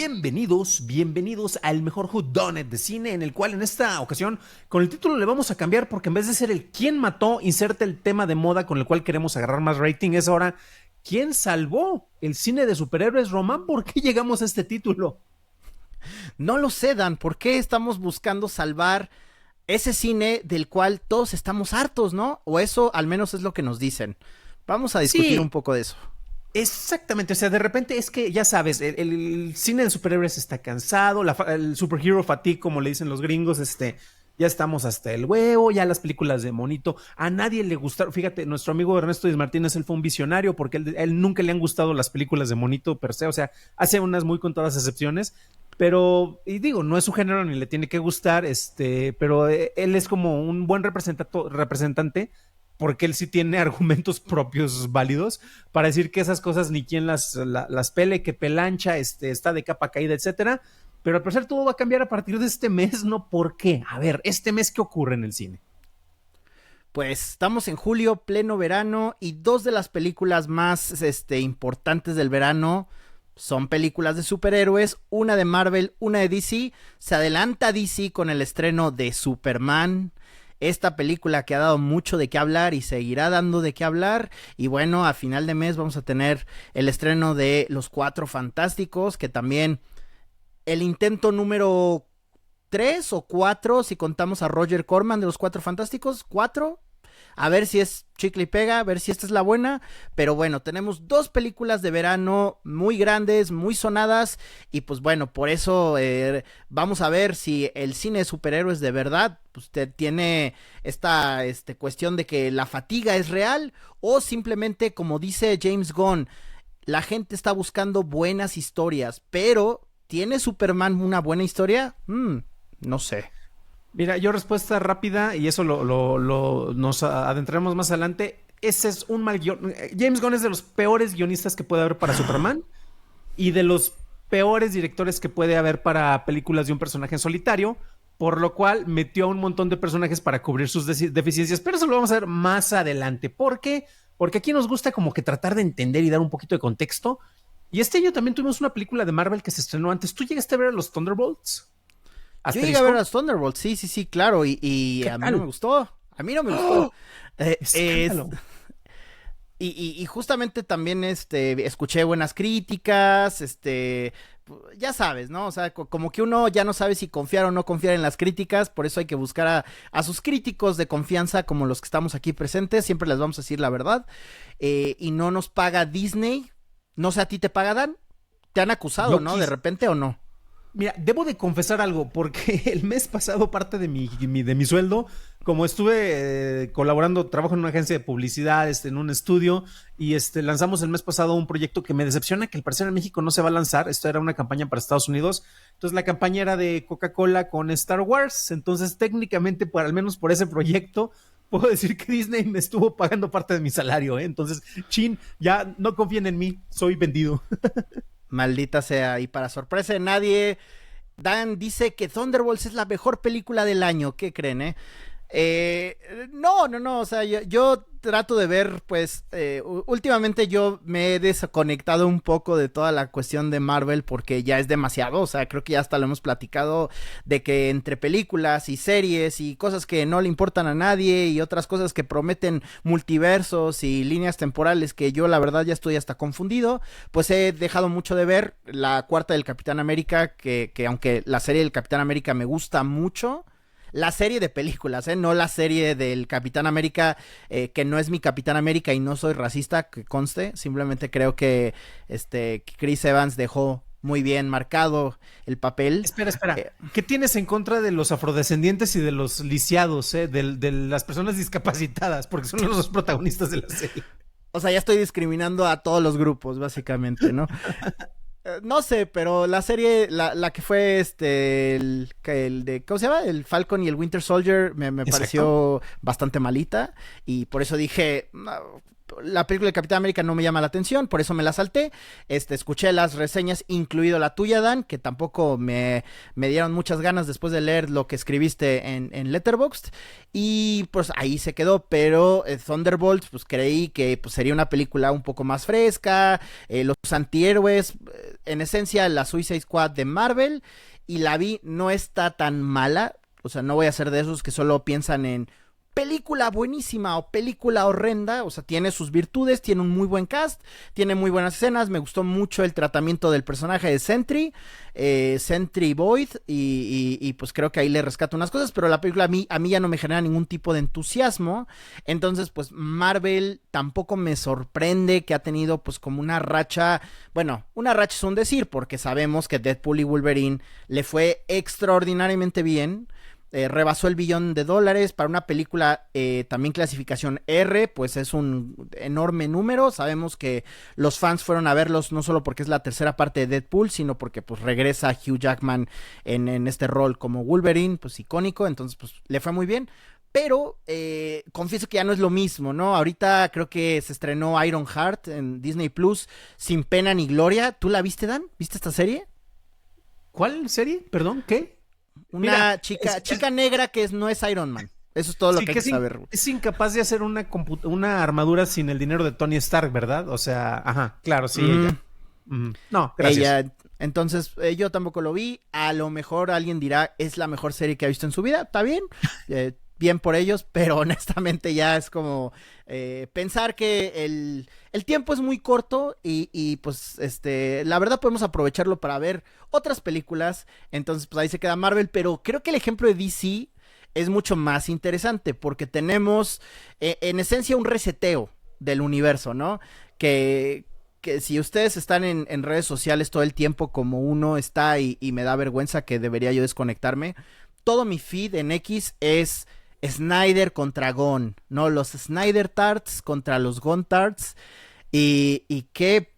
Bienvenidos al mejor whodunit de cine, en el cual en esta ocasión con el título le vamos a cambiar porque en vez de ser el ¿quién mató? Inserte el tema de moda con el cual queremos agarrar más rating, es ahora ¿quién salvó el cine de superhéroes? Román, ¿por qué llegamos a este título? No lo sé, Dan, ¿por qué estamos buscando salvar ese cine del cual todos estamos hartos, ¿no? O eso al menos es lo que nos dicen. Vamos a discutir un poco de eso. Exactamente, o sea, de repente es que ya sabes, el cine de superhéroes está cansado, el superhero fatigue, como le dicen los gringos, ya estamos hasta el huevo, ya las películas de monito, a nadie le gustaron, fíjate, nuestro amigo Ernesto Díaz Martínez, él fue un visionario porque él nunca le han gustado las películas de monito per se, o sea, hace unas muy contadas excepciones, pero, y digo, no es su género ni le tiene que gustar, pero él es como un buen representante porque él sí tiene argumentos propios válidos para decir que esas cosas ni quien las pele, que pelancha, está de capa caída, etcétera. Pero al parecer todo va a cambiar a partir de este mes, ¿no? ¿Por qué? A ver, este mes, ¿qué ocurre en el cine? Pues estamos en julio, pleno verano, y dos de las películas más importantes del verano son películas de superhéroes, una de Marvel, una de DC. Se adelanta DC con el estreno de Superman, esta película que ha dado mucho de qué hablar y seguirá dando de qué hablar. Y bueno, a final de mes vamos a tener el estreno de Los Cuatro Fantásticos, que también el intento número 3 o 4, si contamos a Roger Corman de Los Cuatro Fantásticos, 4. A ver si es chicle y pega, a ver si esta es la buena. Pero bueno, tenemos dos películas de verano muy grandes, muy sonadas. Y pues bueno, por eso vamos a ver si el cine de superhéroes de verdad usted tiene esta cuestión de que la fatiga es real. O simplemente, como dice James Gunn, la gente está buscando buenas historias. Pero, ¿tiene Superman una buena historia? No sé. Mira, yo respuesta rápida, y eso nos adentraremos más adelante. Ese es un mal guion. James Gunn es de los peores guionistas que puede haber para Superman y de los peores directores que puede haber para películas de un personaje en solitario, por lo cual metió a un montón de personajes para cubrir sus deficiencias, pero eso lo vamos a ver más adelante. ¿Por qué? Porque aquí nos gusta como que tratar de entender y dar un poquito de contexto. Y este año también tuvimos una película de Marvel que se estrenó antes. ¿Tú llegaste a ver a los Thunderbolts? Yo llegué a ver a los Thunderbolts, sí, claro, y a mí no me gustó, ¡Oh! Y justamente también escuché buenas críticas, ya sabes, ¿no? O sea, como que uno ya no sabe si confiar o no confiar en las críticas, por eso hay que buscar a sus críticos de confianza como los que estamos aquí presentes, siempre les vamos a decir la verdad, y no nos paga Disney, no sé, ¿a ti te pagan? ¿Te han acusado, no? ¿De repente o no? Mira, debo de confesar algo, porque el mes pasado parte de mi sueldo, como estuve colaborando, trabajo en una agencia de publicidad, en un estudio, y lanzamos el mes pasado un proyecto que me decepciona, que al parecer en México no se va a lanzar. Esto era una campaña para Estados Unidos, entonces la campaña era de Coca-Cola con Star Wars, entonces técnicamente, al menos por ese proyecto, puedo decir que Disney me estuvo pagando parte de mi salario, entonces, chin, ya no confíen en mí, soy vendido. Maldita sea, y para sorpresa de nadie, Dan dice que Thunderbolts es la mejor película del año. ¿Qué creen, No, o sea, yo trato de ver, pues, últimamente yo me he desconectado un poco de toda la cuestión de Marvel porque ya es demasiado, o sea, creo que ya hasta lo hemos platicado de que entre películas y series y cosas que no le importan a nadie y otras cosas que prometen multiversos y líneas temporales que yo la verdad ya estoy hasta confundido, pues he dejado mucho de ver la cuarta del Capitán América, que aunque la serie del Capitán América me gusta mucho, la serie de películas, no la serie del Capitán América, que no es mi Capitán América y no soy racista, que conste, simplemente creo que Chris Evans dejó muy bien marcado el papel. Espera, ¿qué tienes en contra de los afrodescendientes y de los lisiados, de las personas discapacitadas? Porque son los protagonistas de la serie. O sea, ya estoy discriminando a todos los grupos, básicamente, ¿no? No sé, pero la serie, la que fue el de, ¿cómo se llama? El Falcon y el Winter Soldier me pareció bastante malita y por eso dije, no, la película de Capitán América no me llama la atención, por eso me la salté. Escuché las reseñas, incluido la tuya, Dan, que tampoco me dieron muchas ganas después de leer lo que escribiste en Letterboxd. Y pues ahí se quedó, pero Thunderbolts, pues creí que pues, sería una película un poco más fresca, los antihéroes, en esencia la Suicide Squad de Marvel, y la vi, no está tan mala, o sea, no voy a ser de esos que solo piensan en película buenísima o película horrenda, o sea, tiene sus virtudes, tiene un muy buen cast, tiene muy buenas escenas, me gustó mucho el tratamiento del personaje de Sentry Boyd, y pues creo que ahí le rescato unas cosas, pero la película a mí ya no me genera ningún tipo de entusiasmo, entonces pues Marvel tampoco me sorprende que ha tenido pues como una racha, bueno, una racha es un decir, porque sabemos que Deadpool y Wolverine le fue extraordinariamente bien, rebasó el $1 billón para una película también clasificación R, pues es un enorme número. Sabemos que los fans fueron a verlos no solo porque es la tercera parte de Deadpool, sino porque pues regresa Hugh Jackman en este rol como Wolverine, pues icónico, entonces pues le fue muy bien. Pero confieso que ya no es lo mismo, ¿no? Ahorita creo que se estrenó Ironheart en Disney Plus sin pena ni gloria. ¿Tú la viste, Dan? ¿Viste esta serie? ¿Cuál serie? Perdón, ¿qué? Una Mira, chica negra que no es Iron Man. Eso es todo lo sí, que hay que saber. Es incapaz de hacer una armadura sin el dinero de Tony Stark, ¿verdad? O sea, ajá, claro, sí, ella. No, gracias. Ella, entonces, yo tampoco lo vi. A lo mejor alguien dirá, es la mejor serie que ha visto en su vida. Está bien. Bien por ellos, pero honestamente ya es como pensar que el tiempo es muy corto y pues la verdad podemos aprovecharlo para ver otras películas, entonces pues ahí se queda Marvel, pero creo que el ejemplo de DC es mucho más interesante porque tenemos en esencia un reseteo del universo, ¿no? Que si ustedes están en redes sociales todo el tiempo como uno está y me da vergüenza que debería yo desconectarme, todo mi feed en X es Snyder contra Gunn, ¿no? Los Snyder Tarts contra los Gunn Tarts. Y qué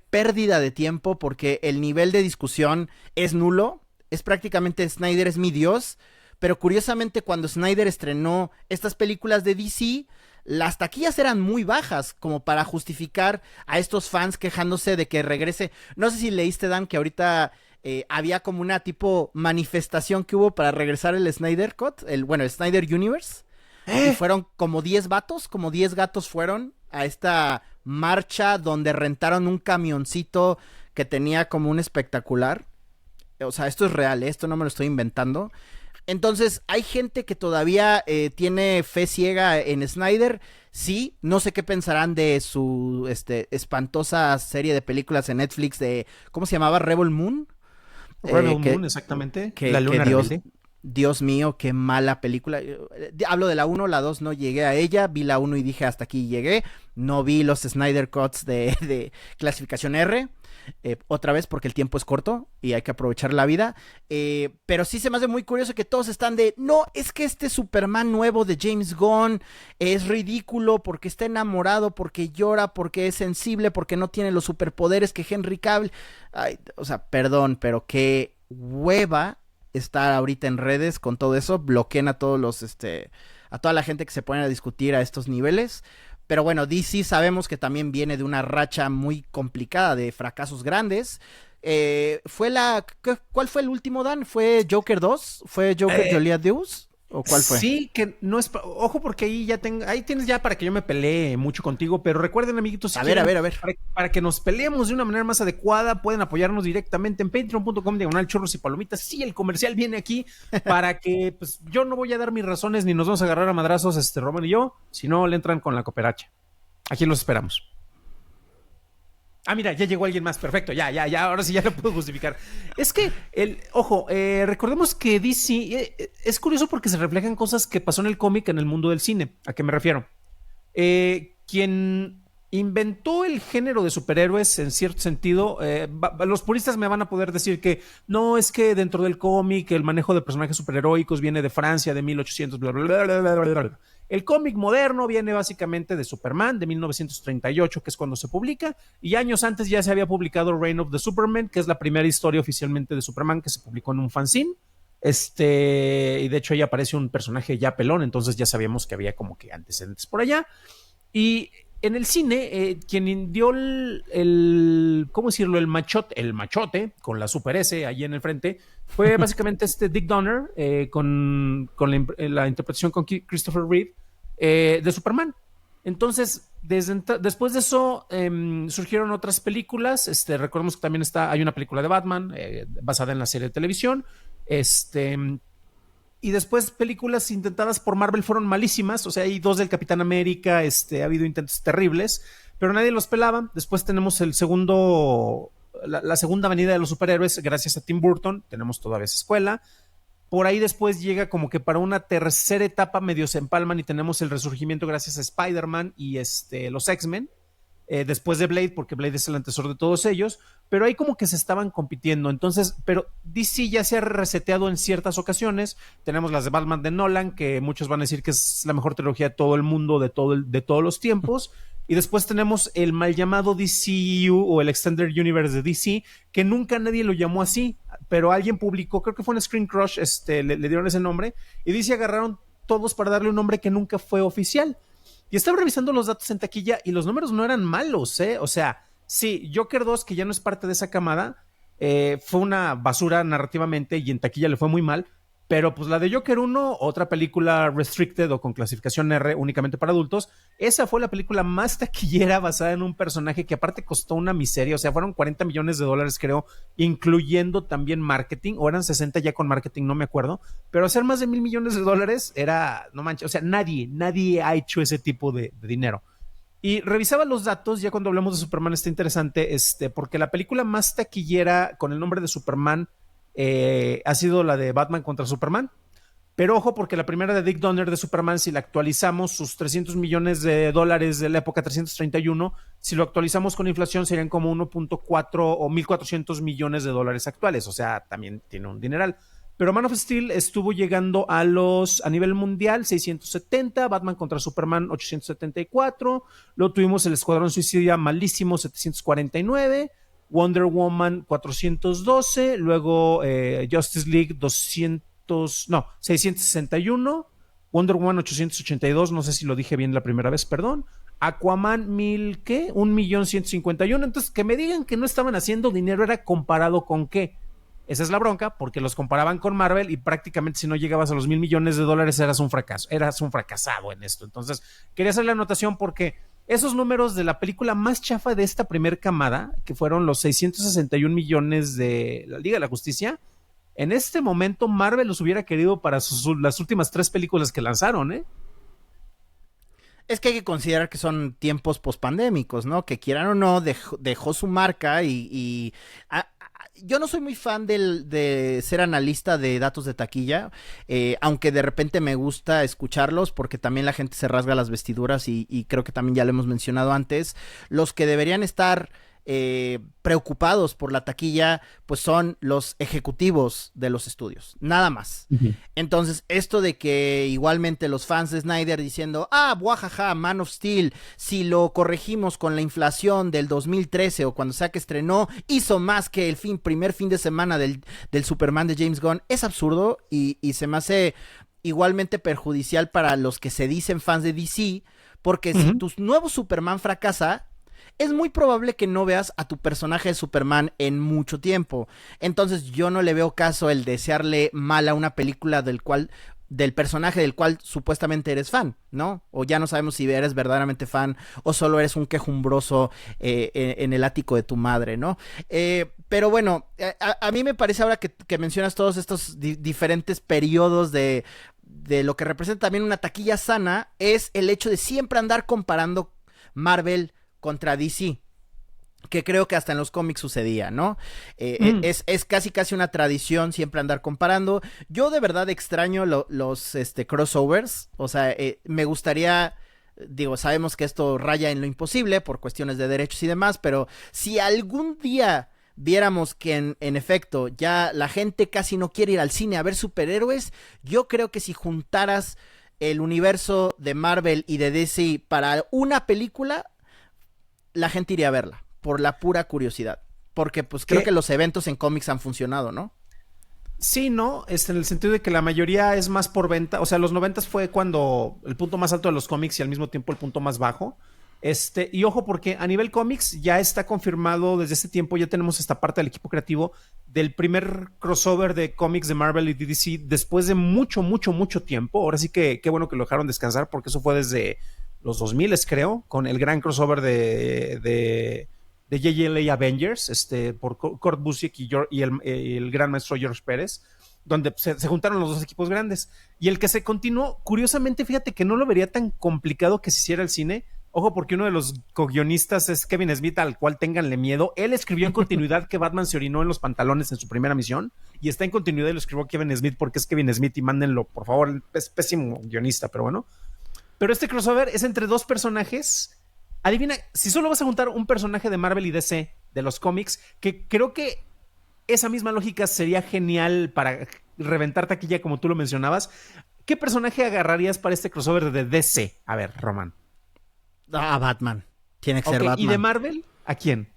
pérdida de tiempo, porque el nivel de discusión es nulo. Es prácticamente Snyder es mi dios. Pero curiosamente, cuando Snyder estrenó estas películas de DC, las taquillas eran muy bajas, como para justificar a estos fans quejándose de que regrese. No sé si leíste, Dan, que ahorita había como una tipo manifestación que hubo para regresar el Snyder Cut, el Snyder Universe. Y fueron como 10 vatos, como 10 gatos fueron a esta marcha donde rentaron un camioncito que tenía como un espectacular. O sea, esto es real, esto no me lo estoy inventando. Entonces, hay gente que todavía tiene fe ciega en Snyder. Sí, no sé qué pensarán de su espantosa serie de películas en Netflix de, ¿cómo se llamaba? Rebel Moon. Rebel Moon, exactamente. La luna rebelde. Dios mío, qué mala película. Hablo de la 1, la 2 no llegué a ella. Vi la 1 y dije hasta aquí llegué. No vi los Snyder Cuts de clasificación R. Otra vez porque el tiempo es corto y hay que aprovechar la vida. Pero sí se me hace muy curioso que todos están de, no, es que este Superman nuevo de James Gunn es ridículo porque está enamorado, porque llora, porque es sensible, porque no tiene los superpoderes que Henry Cavill. Ay, o sea, perdón, pero qué hueva estar ahorita en redes con todo eso. Bloqueen a todos los, a toda la gente que se pone a discutir a estos niveles. Pero bueno, DC sabemos que también viene de una racha muy complicada de fracasos grandes. ¿Cuál fue el último, Dan? ¿Fue Joker 2? ¿Fue Joker Joliet Deus? ¿O cuál fue? Sí, que no es... Ojo, porque ahí tienes ya para que yo me pelee mucho contigo, pero recuerden, amiguitos, si a ver. Para que nos peleemos de una manera más adecuada, pueden apoyarnos directamente en patreon.com/chorros y palomitas. Sí, el comercial viene aquí para que, pues, yo no voy a dar mis razones ni nos vamos a agarrar a madrazos, Roman y yo, si no le entran con la cooperacha. Aquí los esperamos. Ah, mira, ya llegó alguien más. Perfecto, ya, ahora sí ya lo puedo justificar. Es que, recordemos que DC es curioso porque se reflejan cosas que pasó en el cómic en el mundo del cine. ¿A qué me refiero? Quien inventó el género de superhéroes, en cierto sentido, los puristas me van a poder decir que no, es que dentro del cómic el manejo de personajes superheroicos viene de Francia de 1800, bla, bla, bla, bla, bla, bla, bla. El cómic moderno viene básicamente de Superman de 1938, que es cuando se publica, y años antes ya se había publicado Reign of the Superman, que es la primera historia oficialmente de Superman que se publicó en un fanzine. Y de hecho ahí aparece un personaje ya pelón, entonces ya sabíamos que había como que antecedentes por allá. Y en el cine, quien dio ¿cómo decirlo? El machote, con la Super S ahí en el frente, fue básicamente Dick Donner, con la interpretación con Christopher Reeve, de Superman. Entonces, después de eso, surgieron otras películas. Recordemos que también hay una película de Batman, basada en la serie de televisión. Y después películas intentadas por Marvel fueron malísimas. O sea, hay dos del Capitán América, ha habido intentos terribles, pero nadie los pelaba. Después tenemos la segunda avenida de los superhéroes, gracias a Tim Burton. Tenemos todavía esa escuela. Por ahí después llega como que para una tercera etapa medio se empalman y tenemos el resurgimiento gracias a Spider-Man y los X-Men. Después de Blade, porque Blade es el antecesor de todos ellos, pero ahí como que se estaban compitiendo. Entonces, pero DC ya se ha reseteado en ciertas ocasiones. Tenemos las de Batman de Nolan, que muchos van a decir que es la mejor trilogía de todo el mundo, de todos los tiempos. Y después tenemos el mal llamado DCU o el Extended Universe de DC, que nunca nadie lo llamó así, pero alguien publicó, creo que fue en Screen Crush, le dieron ese nombre, y DC agarraron todos para darle un nombre que nunca fue oficial. Y estaba revisando los datos en taquilla y los números no eran malos, ¿eh? O sea, sí, Joker 2, que ya no es parte de esa camada, fue una basura narrativamente y en taquilla le fue muy mal, pero pues la de Joker 1, otra película restricted o con clasificación R únicamente para adultos, esa fue la película más taquillera basada en un personaje que aparte costó una miseria. O sea, fueron $40 millones creo, incluyendo también marketing, o eran 60 ya con marketing, no me acuerdo, pero hacer más de $1,000 millones era, no manches, o sea, nadie ha hecho ese tipo de dinero. Y revisaba los datos, ya cuando hablamos de Superman está interesante, porque la película más taquillera con el nombre de Superman ha sido la de Batman contra Superman. Pero ojo, porque la primera de Dick Donner de Superman, si la actualizamos, sus $300 millones de la época 331, si lo actualizamos con inflación, serían como 1.4 o $1,400 millones actuales. O sea, también tiene un dineral. Pero Man of Steel estuvo llegando a nivel mundial 670, Batman contra Superman 874, luego tuvimos el Escuadrón Suicida malísimo 749, Wonder Woman 412, luego Justice League 661, Wonder Woman 882, no sé si lo dije bien la primera vez, perdón. Aquaman 1,151,000. Entonces, que me digan que no estaban haciendo dinero era comparado con qué. Esa es la bronca, porque los comparaban con Marvel y prácticamente si no llegabas a los $1,000 millones eras un fracaso, eras un fracasado en esto. Entonces, quería hacer la anotación porque esos números de la película más chafa de esta primer camada, que fueron los 661 millones de la Liga de la Justicia, en este momento Marvel los hubiera querido para las últimas 3 películas que lanzaron, ¿eh? Es que hay que considerar que son tiempos pospandémicos, ¿no? Que quieran o no, dejó su marca yo no soy muy fan de ser analista de datos de taquilla, aunque de repente me gusta escucharlos porque también la gente se rasga las vestiduras y creo que también ya lo hemos mencionado antes. Los que deberían estar preocupados por la taquilla, pues son los ejecutivos de los estudios, nada más. Entonces, esto de que igualmente los fans de Snyder diciendo, buajaja, Man of Steel, si lo corregimos con la inflación del 2013 o cuando sea que estrenó, hizo más que el primer fin de semana del Superman de James Gunn, es absurdo y se me hace igualmente perjudicial para los que se dicen fans de DC, porque si tu nuevo Superman fracasa, es muy probable que no veas a tu personaje de Superman en mucho tiempo. Entonces yo no le veo caso el desearle mal a una película del personaje del cual supuestamente eres fan, ¿no? O ya no sabemos si eres verdaderamente fan o solo eres un quejumbroso en el ático de tu madre, ¿no? Pero bueno, a mí me parece ahora que mencionas todos estos diferentes periodos de lo que representa también una taquilla sana, es el hecho de siempre andar comparando Marvel contra DC, que creo que hasta en los cómics sucedía, ¿no? Es casi una tradición siempre andar comparando. Yo de verdad extraño los crossovers, o sea, me gustaría, digo, sabemos que esto raya en lo imposible por cuestiones de derechos y demás, pero si algún día viéramos que en efecto ya la gente casi no quiere ir al cine a ver superhéroes, yo creo que si juntaras el universo de Marvel y de DC para una película, la gente iría a verla, por la pura curiosidad. Porque pues creo que los eventos en cómics han funcionado, ¿no? Sí, ¿no? En el sentido de que la mayoría es más por venta. O sea, los 90s fue cuando el punto más alto de los cómics y al mismo tiempo el punto más bajo. Y ojo, porque a nivel cómics ya está confirmado desde ese tiempo, ya tenemos esta parte del equipo creativo del primer crossover de cómics de Marvel y DC después de mucho, mucho, mucho tiempo. Ahora sí que qué bueno que lo dejaron descansar, porque eso fue desde los 2000, creo, con el gran crossover de JLA Avengers, por Kurt Busiek y el gran maestro George Pérez, donde se juntaron los dos equipos grandes. Y el que se continuó, curiosamente, fíjate que no lo vería tan complicado que se hiciera el cine. Ojo, porque uno de los co-guionistas es Kevin Smith, al cual ténganle miedo. Él escribió en continuidad que Batman se orinó en los pantalones en su primera misión, y está en continuidad y lo escribió Kevin Smith porque es Kevin Smith, y mándenlo, por favor, es pésimo guionista, pero bueno. Pero este crossover es entre dos personajes. Adivina, si solo vas a juntar un personaje de Marvel y DC, de los cómics, que creo que esa misma lógica sería genial para reventar taquilla, como tú lo mencionabas. ¿Qué personaje agarrarías para este crossover de DC? A ver, Román. Ah, Batman. Tiene que ser Batman. ¿Y de Marvel? ¿A quién?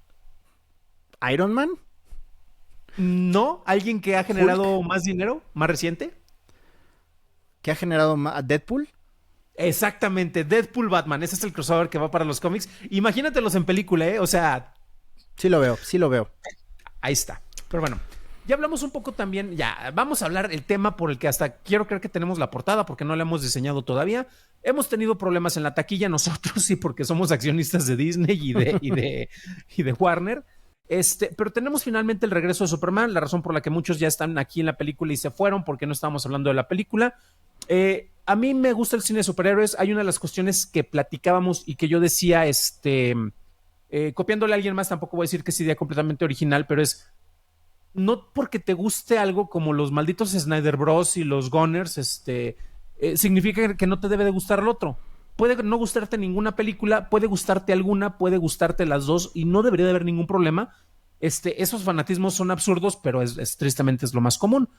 ¿Iron Man? No, alguien que ha generado más dinero, más reciente. ¿Que ha generado Deadpool? Exactamente, Deadpool Batman. Ese es el crossover que va para los cómics. Imagínatelos en película, ¿eh? O sea... Sí lo veo. Ahí está. Pero bueno, ya hablamos un poco también, ya vamos a hablar el tema por el que hasta quiero creer que tenemos la portada, porque no la hemos diseñado todavía. Hemos tenido problemas en la taquilla nosotros, sí, porque somos accionistas de Disney y de Warner. Pero tenemos finalmente el regreso de Superman, la razón por la que muchos ya están aquí en la película y se fueron porque no estábamos hablando de la película. A mí me gusta el cine de superhéroes. Hay una de las cuestiones que platicábamos y que yo decía, copiándole a alguien más, tampoco voy a decir que es idea completamente original, pero es no porque te guste algo como los malditos Snyder Bros. Y los Gunners, significa que no te debe de gustar el otro. Puede no gustarte ninguna película, puede gustarte alguna, puede gustarte las dos y no debería de haber ningún problema. Esos fanatismos son absurdos, pero tristemente es lo más común.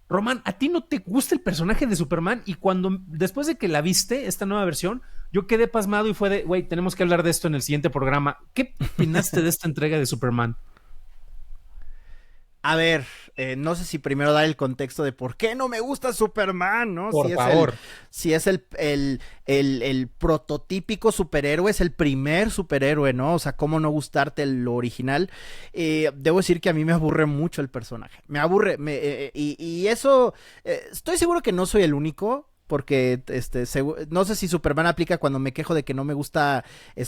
Román, ¿a ti no te gusta el personaje de Superman? Y después de que la viste, esta nueva versión, yo quedé pasmado y fue de, güey, tenemos que hablar de esto en el siguiente programa. ¿Qué opinaste de esta entrega de Superman? A ver, no sé si primero dar el contexto de por qué no me gusta Superman, ¿no? Por favor. Si es el prototípico superhéroe, es el primer superhéroe, ¿no? O sea, ¿cómo no gustarte lo original? Debo decir que a mí me aburre mucho el personaje. Me aburre, y eso, estoy seguro que no soy el único. Porque no sé si Superman aplica cuando me quejo de que no me gusta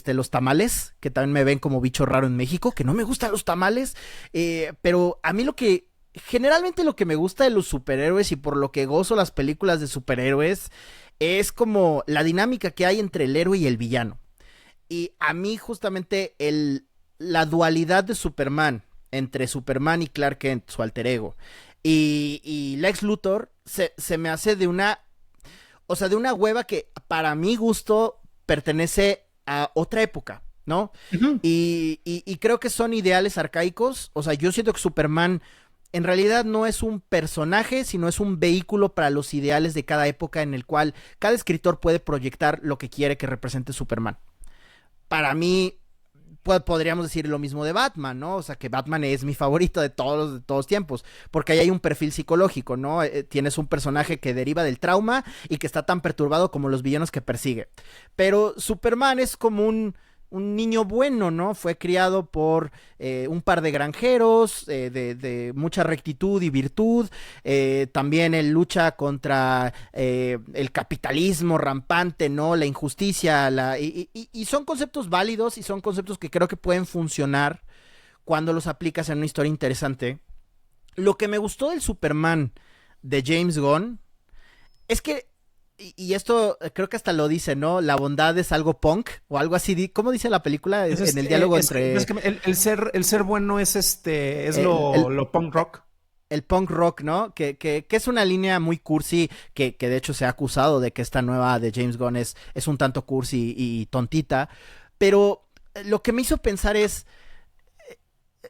los tamales, que también me ven como bicho raro en México, que no me gustan los tamales, pero a mí generalmente lo que me gusta de los superhéroes y por lo que gozo las películas de superhéroes es como la dinámica que hay entre el héroe y el villano. Y a mí justamente la dualidad de Superman entre Superman y Clark Kent, su alter ego, y Lex Luthor se me hace de una hueva que para mi gusto pertenece a otra época, ¿no? Uh-huh. Y creo que son ideales arcaicos. O sea, yo siento que Superman en realidad no es un personaje, sino es un vehículo para los ideales de cada época en el cual cada escritor puede proyectar lo que quiere que represente Superman. Para mí, podríamos decir lo mismo de Batman, ¿no? O sea, que Batman es mi favorito de todos los tiempos, porque ahí hay un perfil psicológico, ¿no? Tienes un personaje que deriva del trauma y que está tan perturbado como los villanos que persigue. Pero Superman es como un niño bueno, ¿no? Fue criado por un par de granjeros de mucha rectitud y virtud. También él lucha contra el capitalismo rampante, ¿no? La injusticia, y son conceptos válidos y son conceptos que creo que pueden funcionar cuando los aplicas en una historia interesante. Lo que me gustó del Superman de James Gunn es que, y esto creo que hasta lo dice, ¿no? La bondad es algo punk o algo así. ¿Cómo dice la película? En el diálogo entre... Es que el ser bueno es lo punk rock. El punk rock, ¿no? Que es una línea muy cursi, que de hecho se ha acusado de que esta nueva de James Gunn es un tanto cursi y tontita. Pero lo que me hizo pensar es...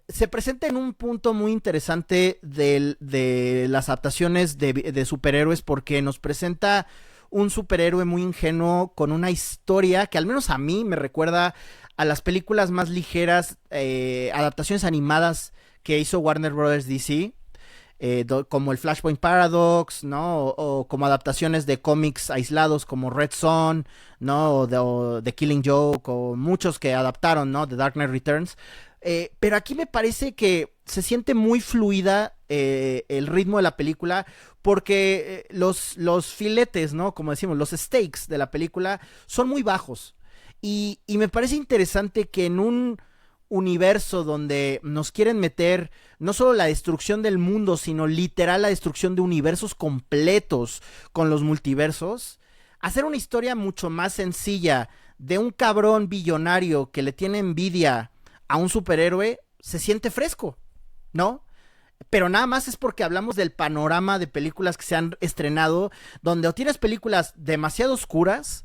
Se presenta en un punto muy interesante de las adaptaciones de superhéroes, porque nos presenta un superhéroe muy ingenuo con una historia que al menos a mí me recuerda a las películas más ligeras, adaptaciones animadas que hizo Warner Bros. DC. como el Flashpoint Paradox, ¿no? O como adaptaciones de cómics aislados como Red Son, ¿no? O The Killing Joke, o muchos que adaptaron, ¿no? The Dark Knight Returns. Pero aquí me parece que se siente muy fluida el ritmo de la película, porque los filetes, ¿no? Como decimos, los stakes de la película son muy bajos. Y me parece interesante que en un universo donde nos quieren meter no solo la destrucción del mundo, sino literal la destrucción de universos completos con los multiversos, hacer una historia mucho más sencilla de un cabrón billonario que le tiene envidia a un superhéroe, se siente fresco, ¿no? Pero nada más es porque hablamos del panorama de películas que se han estrenado, donde o tienes películas demasiado oscuras,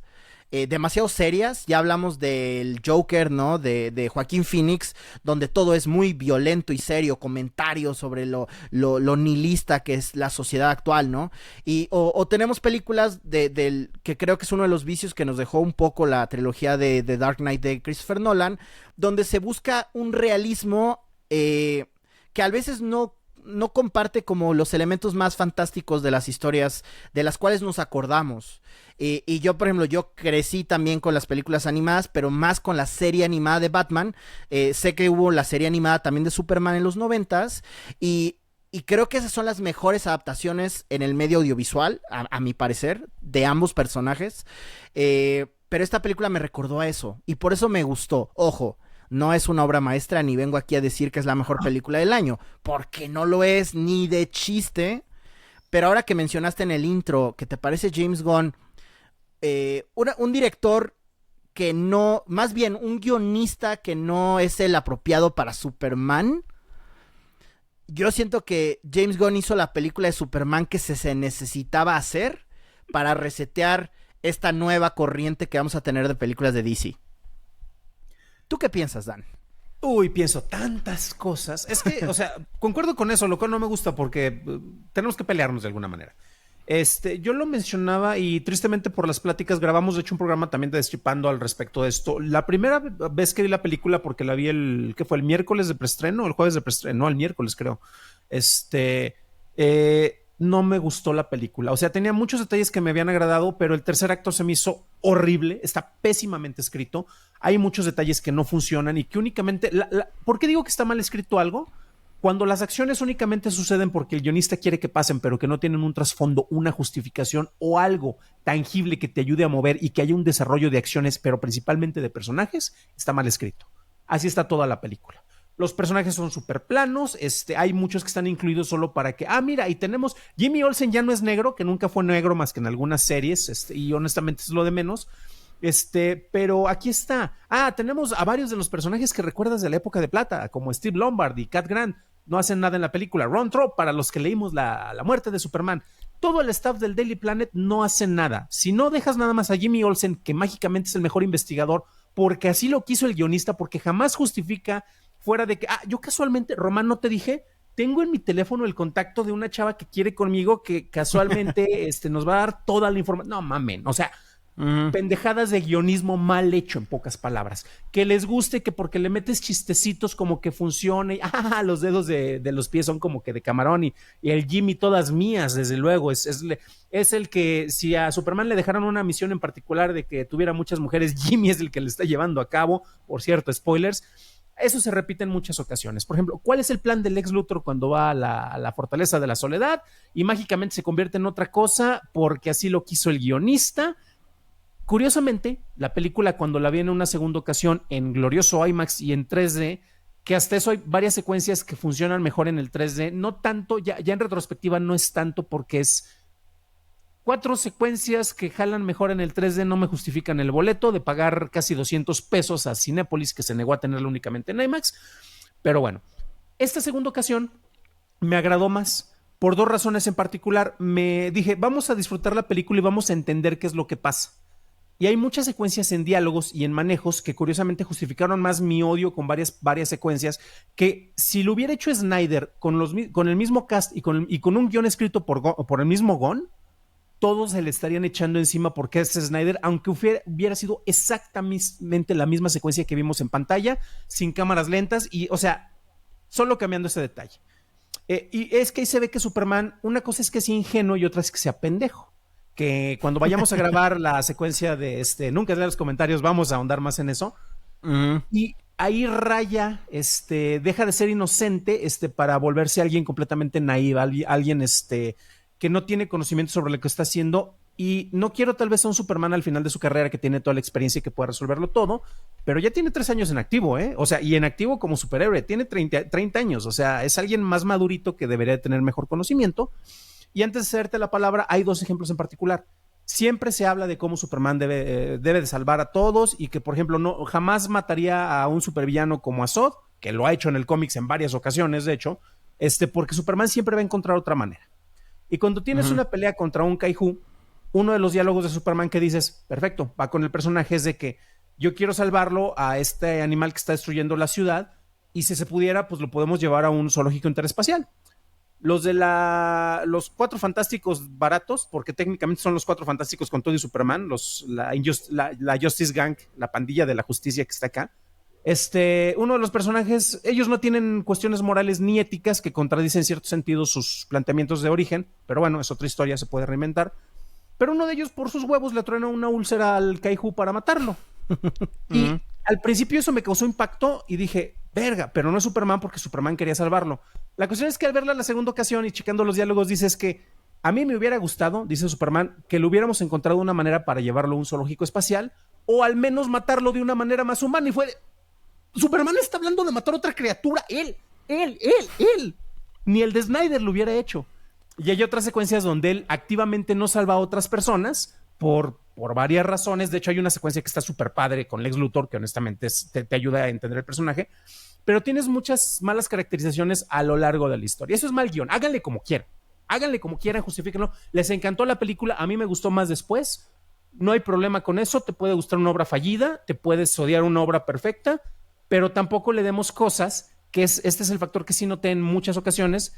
demasiado serias. Ya hablamos del Joker, ¿no? De Joaquín Phoenix, donde todo es muy violento y serio, comentarios sobre lo nihilista que es la sociedad actual, ¿no? O tenemos películas que creo que es uno de los vicios que nos dejó un poco la trilogía de Dark Knight de Christopher Nolan, donde se busca un realismo que a veces no comparte como los elementos más fantásticos de las historias de las cuales nos acordamos. Y yo, por ejemplo, yo crecí también con las películas animadas, pero más con la serie animada de Batman. Sé que hubo la serie animada también de Superman en los 90s, y creo que esas son las mejores adaptaciones en el medio audiovisual, a mi parecer, de ambos personajes. Pero esta película me recordó a eso, y por eso me gustó. Ojo, no es una obra maestra, ni vengo aquí a decir que es la mejor película del año, porque no lo es ni de chiste. Pero ahora que mencionaste en el intro que te parece James Gunn un director que no, más bien un guionista que no es el apropiado para Superman, yo siento que James Gunn hizo la película de Superman que se necesitaba hacer para resetear esta nueva corriente que vamos a tener de películas de DC. ¿Tú qué piensas, Dan? Uy, pienso tantas cosas. Es que, o sea, concuerdo con eso, lo cual no me gusta porque tenemos que pelearnos de alguna manera. Yo lo mencionaba y tristemente por las pláticas grabamos, de hecho, un programa también de Destripando al respecto de esto. La primera vez que vi la película, porque la vi ¿qué fue? ¿El miércoles de preestreno? ¿El jueves de preestreno? No, el miércoles creo. No me gustó la película. O sea, tenía muchos detalles que me habían agradado, pero el tercer acto se me hizo horrible. Está pésimamente escrito. Hay muchos detalles que no funcionan y que únicamente... ¿Por qué digo que está mal escrito algo? Cuando las acciones únicamente suceden porque el guionista quiere que pasen, pero que no tienen un trasfondo, una justificación o algo tangible que te ayude a mover y que haya un desarrollo de acciones, pero principalmente de personajes, está mal escrito. Así está toda la película. Los personajes son súper planos, hay muchos que están incluidos solo para que, mira, y tenemos, Jimmy Olsen ya no es negro, que nunca fue negro más que en algunas series, y honestamente es lo de menos. Pero aquí está. Tenemos a varios de los personajes que recuerdas de la época de plata, como Steve Lombard y Cat Grant. No hacen nada en la película. Ron Trout, para los que leímos la muerte de Superman. Todo el staff del Daily Planet no hace nada. Si no dejas nada más a Jimmy Olsen, que mágicamente es el mejor investigador, porque así lo quiso el guionista, porque jamás justifica fuera de que, yo casualmente, Román, no te dije, tengo en mi teléfono el contacto de una chava que quiere conmigo, que casualmente nos va a dar toda la información. No mamen, o sea, pendejadas de guionismo mal hecho, en pocas palabras. Que les guste, que porque le metes chistecitos como que funcione. Los dedos de los pies son como que de camarón y el Jimmy todas mías, desde luego. Es el que, si a Superman le dejaron una misión en particular de que tuviera muchas mujeres, Jimmy es el que le está llevando a cabo. Por cierto, spoilers. Eso se repite en muchas ocasiones. Por ejemplo, ¿cuál es el plan del Lex Luthor cuando va a la Fortaleza de la Soledad y mágicamente se convierte en otra cosa porque así lo quiso el guionista? Curiosamente, la película, cuando la vi en una segunda ocasión en glorioso IMAX y en 3D, que hasta eso hay varias secuencias que funcionan mejor en el 3D, no tanto, ya en retrospectiva no es tanto, porque es 4 secuencias que jalan mejor en el 3D, no me justifican el boleto de pagar casi 200 pesos a Cinépolis, que se negó a tenerlo únicamente en IMAX. Pero bueno, esta segunda ocasión me agradó más por 2 razones en particular. Me dije, vamos a disfrutar la película y vamos a entender qué es lo que pasa. Y hay muchas secuencias en diálogos y en manejos que curiosamente justificaron más mi odio con varias secuencias, que si lo hubiera hecho Snyder con el mismo cast y con un guión escrito por el mismo Gunn, todos se le estarían echando encima porque es Snyder, aunque hubiera sido exactamente la misma secuencia que vimos en pantalla, sin cámaras lentas, y, o sea, solo cambiando ese detalle. Y es que ahí se ve que Superman, una cosa es que sea ingenuo y otra es que sea pendejo. Que cuando vayamos a grabar la secuencia de nunca lea los comentarios, vamos a ahondar más en eso. Y ahí Raya, deja de ser inocente, para volverse alguien completamente naive, alguien, que no tiene conocimiento sobre lo que está haciendo. Y no quiero tal vez a un Superman al final de su carrera que tiene toda la experiencia y que pueda resolverlo todo, pero ya tiene 3 años en activo, ¿eh? O sea, y en activo como superhéroe, tiene 30 años, o sea, es alguien más madurito que debería de tener mejor conocimiento. Y antes de hacerte la palabra, hay 2 ejemplos en particular. Siempre se habla de cómo Superman debe de salvar a todos y que, por ejemplo, jamás mataría a un supervillano como a Zod, que lo ha hecho en el cómics en varias ocasiones, de hecho, porque Superman siempre va a encontrar otra manera. Y cuando tienes una pelea contra un Kaiju, uno de los diálogos de Superman que dices, perfecto, va con el personaje, es de que yo quiero salvarlo a este animal que está destruyendo la ciudad y si se pudiera, pues lo podemos llevar a un zoológico interespacial. Los de los 4 fantásticos baratos, porque técnicamente son los 4 fantásticos con todo y Superman, la Justice Gang, la pandilla de la justicia que está acá. Uno de los personajes, ellos no tienen cuestiones morales ni éticas que contradicen en cierto sentido sus planteamientos de origen, pero bueno, es otra historia, se puede reinventar. Pero uno de ellos por sus huevos le truena una úlcera al Kaiju para matarlo. Y al principio eso me causó impacto y dije, verga, pero no es Superman porque Superman quería salvarlo. La cuestión es que al verla la segunda ocasión y checando los diálogos dices que a mí me hubiera gustado, dice Superman, que le hubiéramos encontrado una manera para llevarlo a un zoológico espacial o al menos matarlo de una manera más humana. Y fue, Superman está hablando de matar a otra criatura, él. Ni el de Snyder lo hubiera hecho. Y hay otras secuencias donde él activamente no salva a otras personas por varias razones. De hecho, hay una secuencia que está súper padre con Lex Luthor, que honestamente te ayuda a entender el personaje. Pero tienes muchas malas caracterizaciones a lo largo de la historia. Eso es mal guión. Háganle como quieran, justifíquenlo. Les encantó la película, a mí me gustó más después. No hay problema con eso. Te puede gustar una obra fallida, te puedes odiar una obra perfecta, pero tampoco le demos cosas, que este es el factor que sí noté en muchas ocasiones,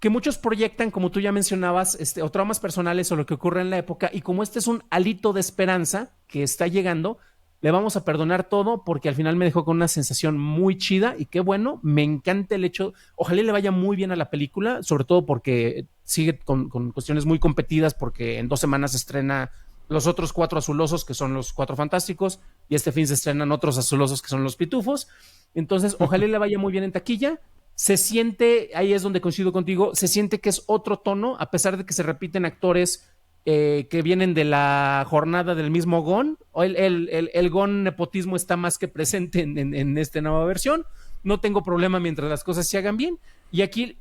que muchos proyectan, como tú ya mencionabas, o traumas personales o lo que ocurre en la época, y como este es un alito de esperanza que está llegando, le vamos a perdonar todo porque al final me dejó con una sensación muy chida y qué bueno, me encanta el hecho, ojalá le vaya muy bien a la película, sobre todo porque sigue con cuestiones muy competidas, porque en 2 semanas se estrena los otros 4 azulosos, que son los 4 fantásticos, y este fin se estrenan otros azulosos, que son los pitufos. Entonces, ojalá le vaya muy bien en taquilla. Se siente, ahí es donde coincido contigo, se siente que es otro tono, a pesar de que se repiten actores que vienen de la jornada del mismo Gon. El Gon nepotismo está más que presente en esta nueva versión. No tengo problema mientras las cosas se hagan bien. Y aquí,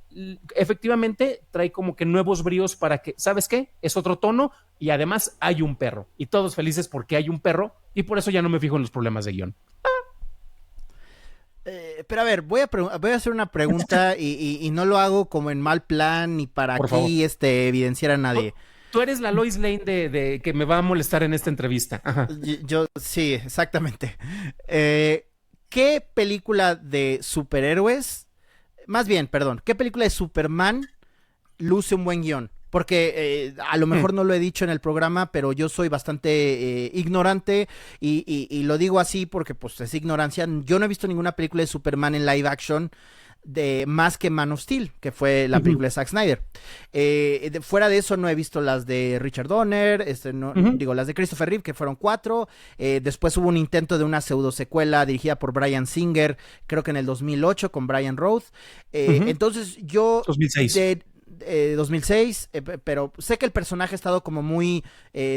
efectivamente, trae como que nuevos bríos para que, ¿sabes qué? Es otro tono y además hay un perro. Y todos felices porque hay un perro y por eso ya no me fijo en los problemas de guión. Pero a ver, voy a hacer una pregunta y no lo hago como en mal plan ni para Por aquí evidenciar a nadie. Tú eres la Lois Lane de que me va a molestar en esta entrevista. Ajá. Sí, exactamente. ¿Qué película de superhéroes, más bien, perdón, qué película de Superman luce un buen guión? Porque a lo mejor no lo he dicho en el programa, pero yo soy bastante ignorante y lo digo así porque pues es ignorancia. Yo no he visto ninguna película de Superman en live action de más que Man of Steel, que fue la película de Zack Snyder. Fuera de eso no he visto las de Richard Donner, digo, las de Christopher Reeve, que fueron 4. Después hubo un intento de una pseudo secuela dirigida por Bryan Singer, creo que en el 2008 con Brian Roth. Entonces yo 2006. 2006, pero sé que el personaje ha estado como muy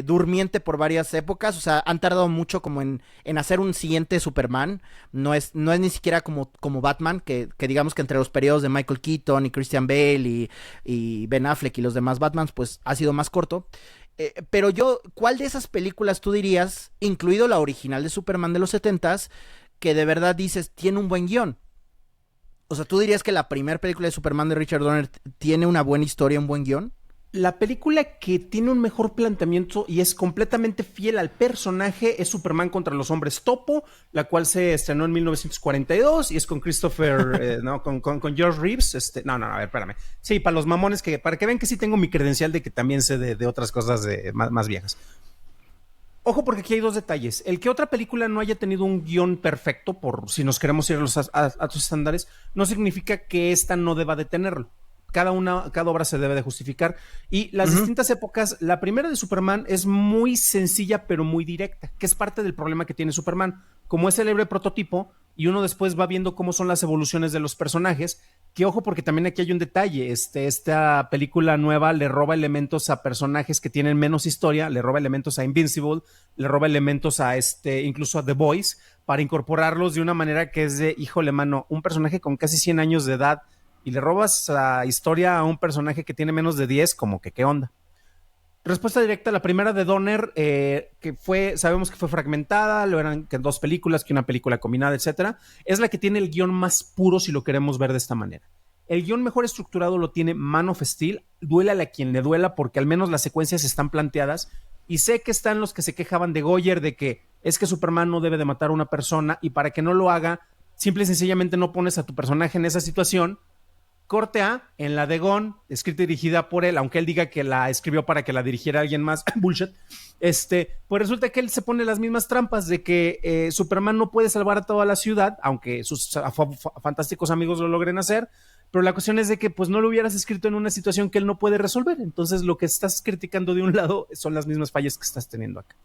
durmiente por varias épocas, o sea, han tardado mucho como en hacer un siguiente Superman, no es ni siquiera como Batman, que digamos que entre los periodos de Michael Keaton y Christian Bale y Ben Affleck y los demás Batmans, pues ha sido más corto. Pero ¿cuál de esas películas tú dirías, incluido la original de Superman de los 70s, que de verdad dices, tiene un buen guión? O sea, ¿tú dirías que la primera película de Superman de Richard Donner tiene una buena historia, un buen guión? La película que tiene un mejor planteamiento y es completamente fiel al personaje es Superman contra los hombres topo, la cual se estrenó en 1942 y es con Christopher, con George Reeves. A ver, espérame. Sí, para los mamones, para que vean que sí tengo mi credencial de que también sé de otras cosas más viejas. Ojo, porque aquí hay 2 detalles. El que otra película no haya tenido un guión perfecto, por si nos queremos ir a sus estándares, no significa que esta no deba de tenerlo. cada obra se debe de justificar. Y las distintas épocas, la primera de Superman es muy sencilla, pero muy directa, que es parte del problema que tiene Superman. Como es el héroe prototipo, y uno después va viendo cómo son las evoluciones de los personajes, que ojo, porque también aquí hay un detalle, esta película nueva le roba elementos a personajes que tienen menos historia, le roba elementos a Invincible, le roba elementos a incluso a The Boys, para incorporarlos de una manera que es de, híjole mano, un personaje con casi 100 años de edad, y le robas la historia a un personaje que tiene menos de 10, como que qué onda. Respuesta directa, la primera de Donner, sabemos que fue fragmentada, lo eran que 2 películas, que una película combinada, etcétera. Es la que tiene el guión más puro, si lo queremos ver de esta manera. El guión mejor estructurado lo tiene Man of Steel, duélale a quien le duela, porque al menos las secuencias están planteadas, y sé que están los que se quejaban de Goyer, de que es que Superman no debe de matar a una persona, y para que no lo haga, simple y sencillamente no pones a tu personaje en esa situación. Corte A, en la de Gon, escrita y dirigida por él, aunque él diga que la escribió para que la dirigiera alguien más, bullshit, pues resulta que él se pone las mismas trampas de que Superman no puede salvar a toda la ciudad, aunque sus fantásticos amigos lo logren hacer, pero la cuestión es de que pues no lo hubieras escrito en una situación que él no puede resolver, entonces lo que estás criticando de un lado son las mismas fallas que estás teniendo acá.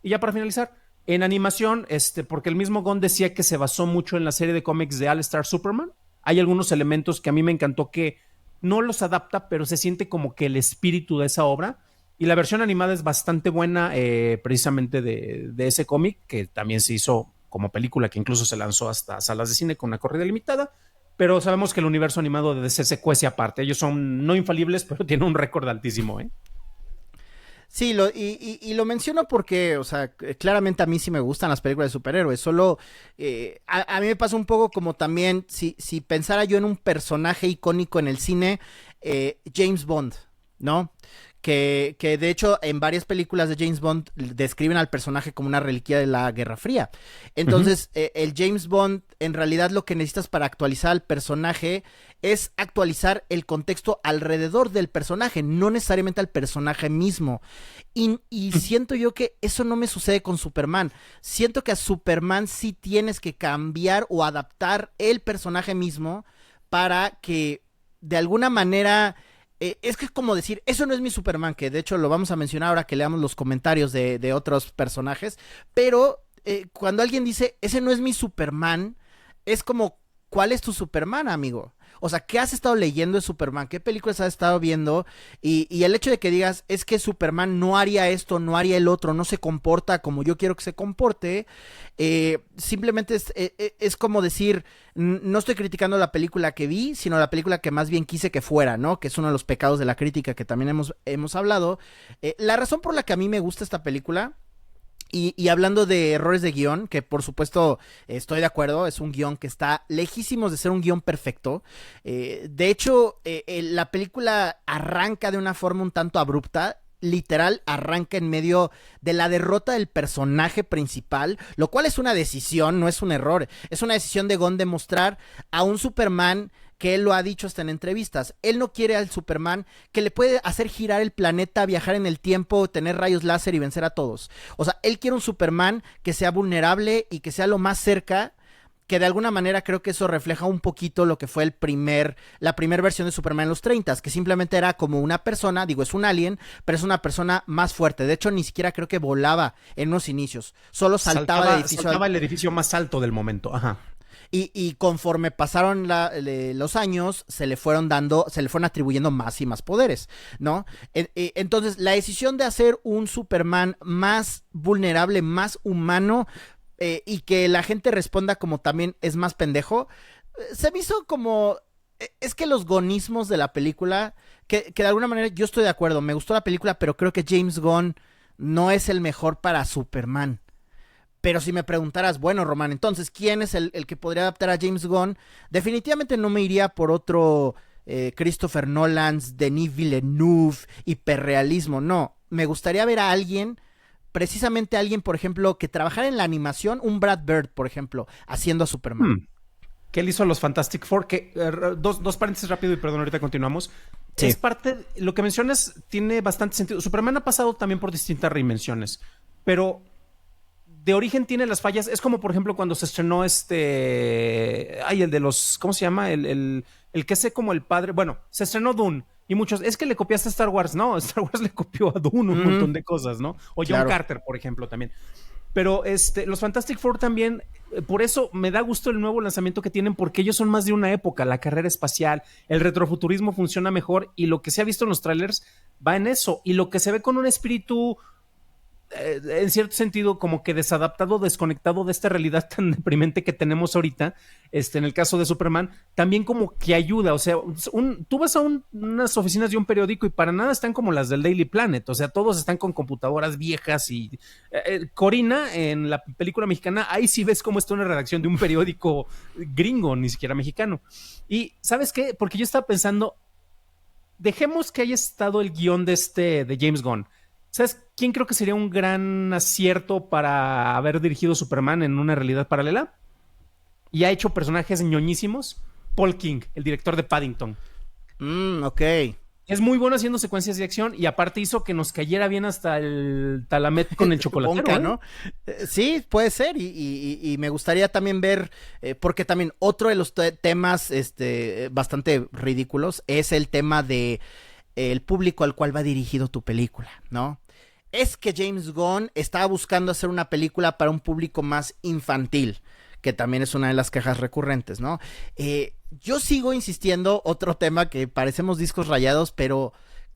Y ya para finalizar, en animación, porque el mismo Gon decía que se basó mucho en la serie de cómics de All Star Superman. Hay algunos elementos que a mí me encantó que no los adapta, pero se siente como que el espíritu de esa obra. Y la versión animada es bastante buena, precisamente de ese cómic, que también se hizo como película, que incluso se lanzó hasta salas de cine con una corrida limitada. Pero sabemos que el universo animado de DC se cuece aparte. Ellos son no infalibles, pero tienen un récord altísimo, ¿eh? Sí, y lo menciono porque, o sea, claramente a mí sí me gustan las películas de superhéroes, solo a mí me pasa un poco como también si pensara yo en un personaje icónico en el cine, James Bond, ¿no? Que de hecho en varias películas de James Bond describen al personaje como una reliquia de la Guerra Fría. Entonces, el James Bond, en realidad lo que necesitas para actualizar al personaje es actualizar el contexto alrededor del personaje, no necesariamente al personaje mismo. Y siento yo que eso no me sucede con Superman. Siento que a Superman sí tienes que cambiar o adaptar el personaje mismo para que de alguna manera... es que es como decir, eso no es mi Superman, que de hecho lo vamos a mencionar ahora que leamos los comentarios de otros personajes, pero cuando alguien dice, ese no es mi Superman, es como, ¿cuál es tu Superman, amigo? O sea, ¿qué has estado leyendo de Superman? ¿Qué películas has estado viendo? Y el hecho de que digas, es que Superman no haría esto, no haría el otro, no se comporta como yo quiero que se comporte, simplemente es como decir, no estoy criticando la película que vi, sino la película que más bien quise que fuera, ¿no? Que es uno de los pecados de la crítica que también hemos hablado. La razón por la que a mí me gusta esta película... Y hablando de errores de guión, que por supuesto estoy de acuerdo, es un guión que está lejísimos de ser un guión perfecto. De hecho, la película arranca de una forma un tanto abrupta. Literal, arranca en medio de la derrota del personaje principal, lo cual es una decisión, no es un error. Es una decisión de Gon de mostrar a un Superman que él lo ha dicho hasta en entrevistas. Él no quiere al Superman que le puede hacer girar el planeta, viajar en el tiempo, tener rayos láser y vencer a todos. O sea, él quiere un Superman que sea vulnerable y que sea lo más cerca, que de alguna manera creo que eso refleja un poquito lo que fue la primera versión de Superman en los 30s, que simplemente era como una persona, digo, es un alien, pero es una persona más fuerte. De hecho, ni siquiera creo que volaba en unos inicios, solo saltaba el edificio más alto del momento, ajá. Y conforme pasaron los años, se le fueron atribuyendo más y más poderes, ¿no? Entonces, la decisión de hacer un Superman más vulnerable, más humano, y que la gente responda como también es más pendejo, se me hizo como... Es que los gonismos de la película, que de alguna manera yo estoy de acuerdo, me gustó la película, pero creo que James Gunn no es el mejor para Superman. Pero si me preguntaras, bueno, Román, entonces, ¿quién es el que podría adaptar a James Gunn? Definitivamente no me iría por otro Christopher Nolan, Denis Villeneuve, hiperrealismo, no. Me gustaría ver a alguien, precisamente alguien, por ejemplo, que trabajara en la animación, un Brad Bird, por ejemplo, haciendo a Superman. Que él hizo a los Fantastic Four, que dos paréntesis rápido y perdón, ahorita continuamos. Sí. Es parte, lo que mencionas tiene bastante sentido. Superman ha pasado también por distintas reinvenciones, pero... de origen tiene las fallas. Es como, por ejemplo, cuando se estrenó el de los... ¿Cómo se llama? El el que sé como el padre, bueno, se estrenó Dune y muchos, es que le copiaste a Star Wars, no, Star Wars le copió a Dune un montón de cosas, ¿no? O John Claro. Carter, por ejemplo, también. Pero los Fantastic Four también, por eso me da gusto el nuevo lanzamiento que tienen, porque ellos son más de una época, la carrera espacial, el retrofuturismo funciona mejor y lo que se ha visto en los trailers va en eso. Y lo que se ve con un espíritu en cierto sentido, como que desadaptado, desconectado de esta realidad tan deprimente que tenemos ahorita, en el caso de Superman, también como que ayuda, o sea, tú vas a unas oficinas de un periódico y para nada están como las del Daily Planet, o sea, todos están con computadoras viejas y Corina, en la película mexicana, ahí sí ves cómo está una redacción de un periódico gringo, ni siquiera mexicano. Y, ¿sabes qué? Porque yo estaba pensando, dejemos que haya estado el guión de James Gunn. ¿Sabes quién creo que sería un gran acierto para haber dirigido Superman en una realidad paralela? Y ha hecho personajes ñoñísimos. Paul King, el director de Paddington. Ok. Es muy bueno haciendo secuencias de acción y aparte hizo que nos cayera bien hasta el Talamet con el chocolatero. Ponca, ¿no? Sí, puede ser y me gustaría también ver, porque también otro de los temas bastante ridículos es el tema de el público al cual va dirigido tu película, ¿no? Es que James Gunn estaba buscando hacer una película para un público más infantil, que también es una de las quejas recurrentes, ¿no? Yo sigo insistiendo, otro tema que parecemos discos rayados, pero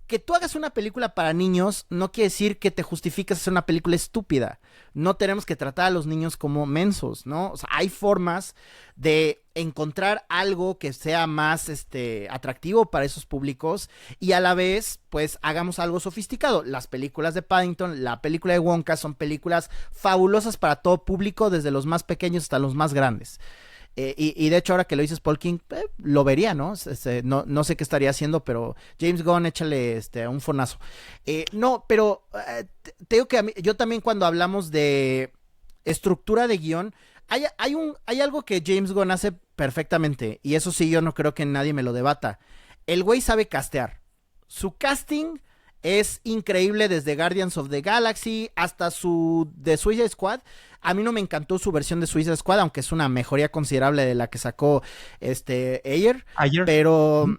que tú hagas una película para niños no quiere decir que te justifiques hacer una película estúpida. No tenemos que tratar a los niños como mensos, ¿no? O sea, hay formas de encontrar algo que sea más atractivo para esos públicos y a la vez, pues, hagamos algo sofisticado. Las películas de Paddington, la película de Wonka son películas fabulosas para todo público, desde los más pequeños hasta los más grandes. Y de hecho, ahora que lo dices Paul King, lo vería, ¿no? No sé qué estaría haciendo, pero James Gunn, échale un fonazo. No, pero te digo que yo también cuando hablamos de estructura de guión, hay algo que James Gunn hace perfectamente, y eso sí, yo no creo que nadie me lo debata. El güey sabe castear. Su casting es increíble desde Guardians of the Galaxy hasta su de Suicide Squad. A mí no me encantó su versión de Suicide Squad, aunque es una mejoría considerable de la que sacó Ayer. Pero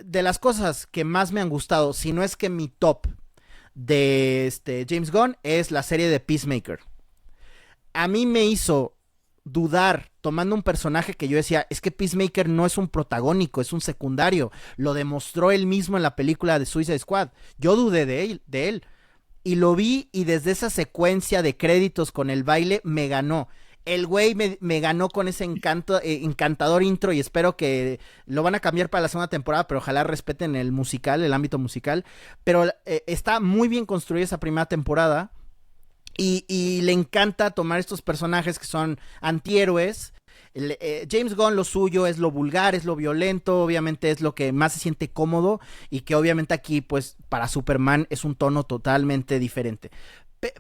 de las cosas que más me han gustado, si no es que mi top de James Gunn, es la serie de Peacemaker. A mí me hizo dudar tomando un personaje que yo decía, es que Peacemaker no es un protagónico, es un secundario. Lo demostró él mismo en la película de Suicide Squad. Yo dudé de él. Y lo vi y desde esa secuencia de créditos con el baile me ganó. El güey me ganó con ese encantador intro y espero que lo van a cambiar para la segunda temporada, pero ojalá respeten el musical, el ámbito musical. Pero está muy bien construida esa primera temporada y le encanta tomar estos personajes que son antihéroes. James Gunn lo suyo es lo vulgar, es lo violento, obviamente es lo que más se siente cómodo y que obviamente aquí pues para Superman es un tono totalmente diferente.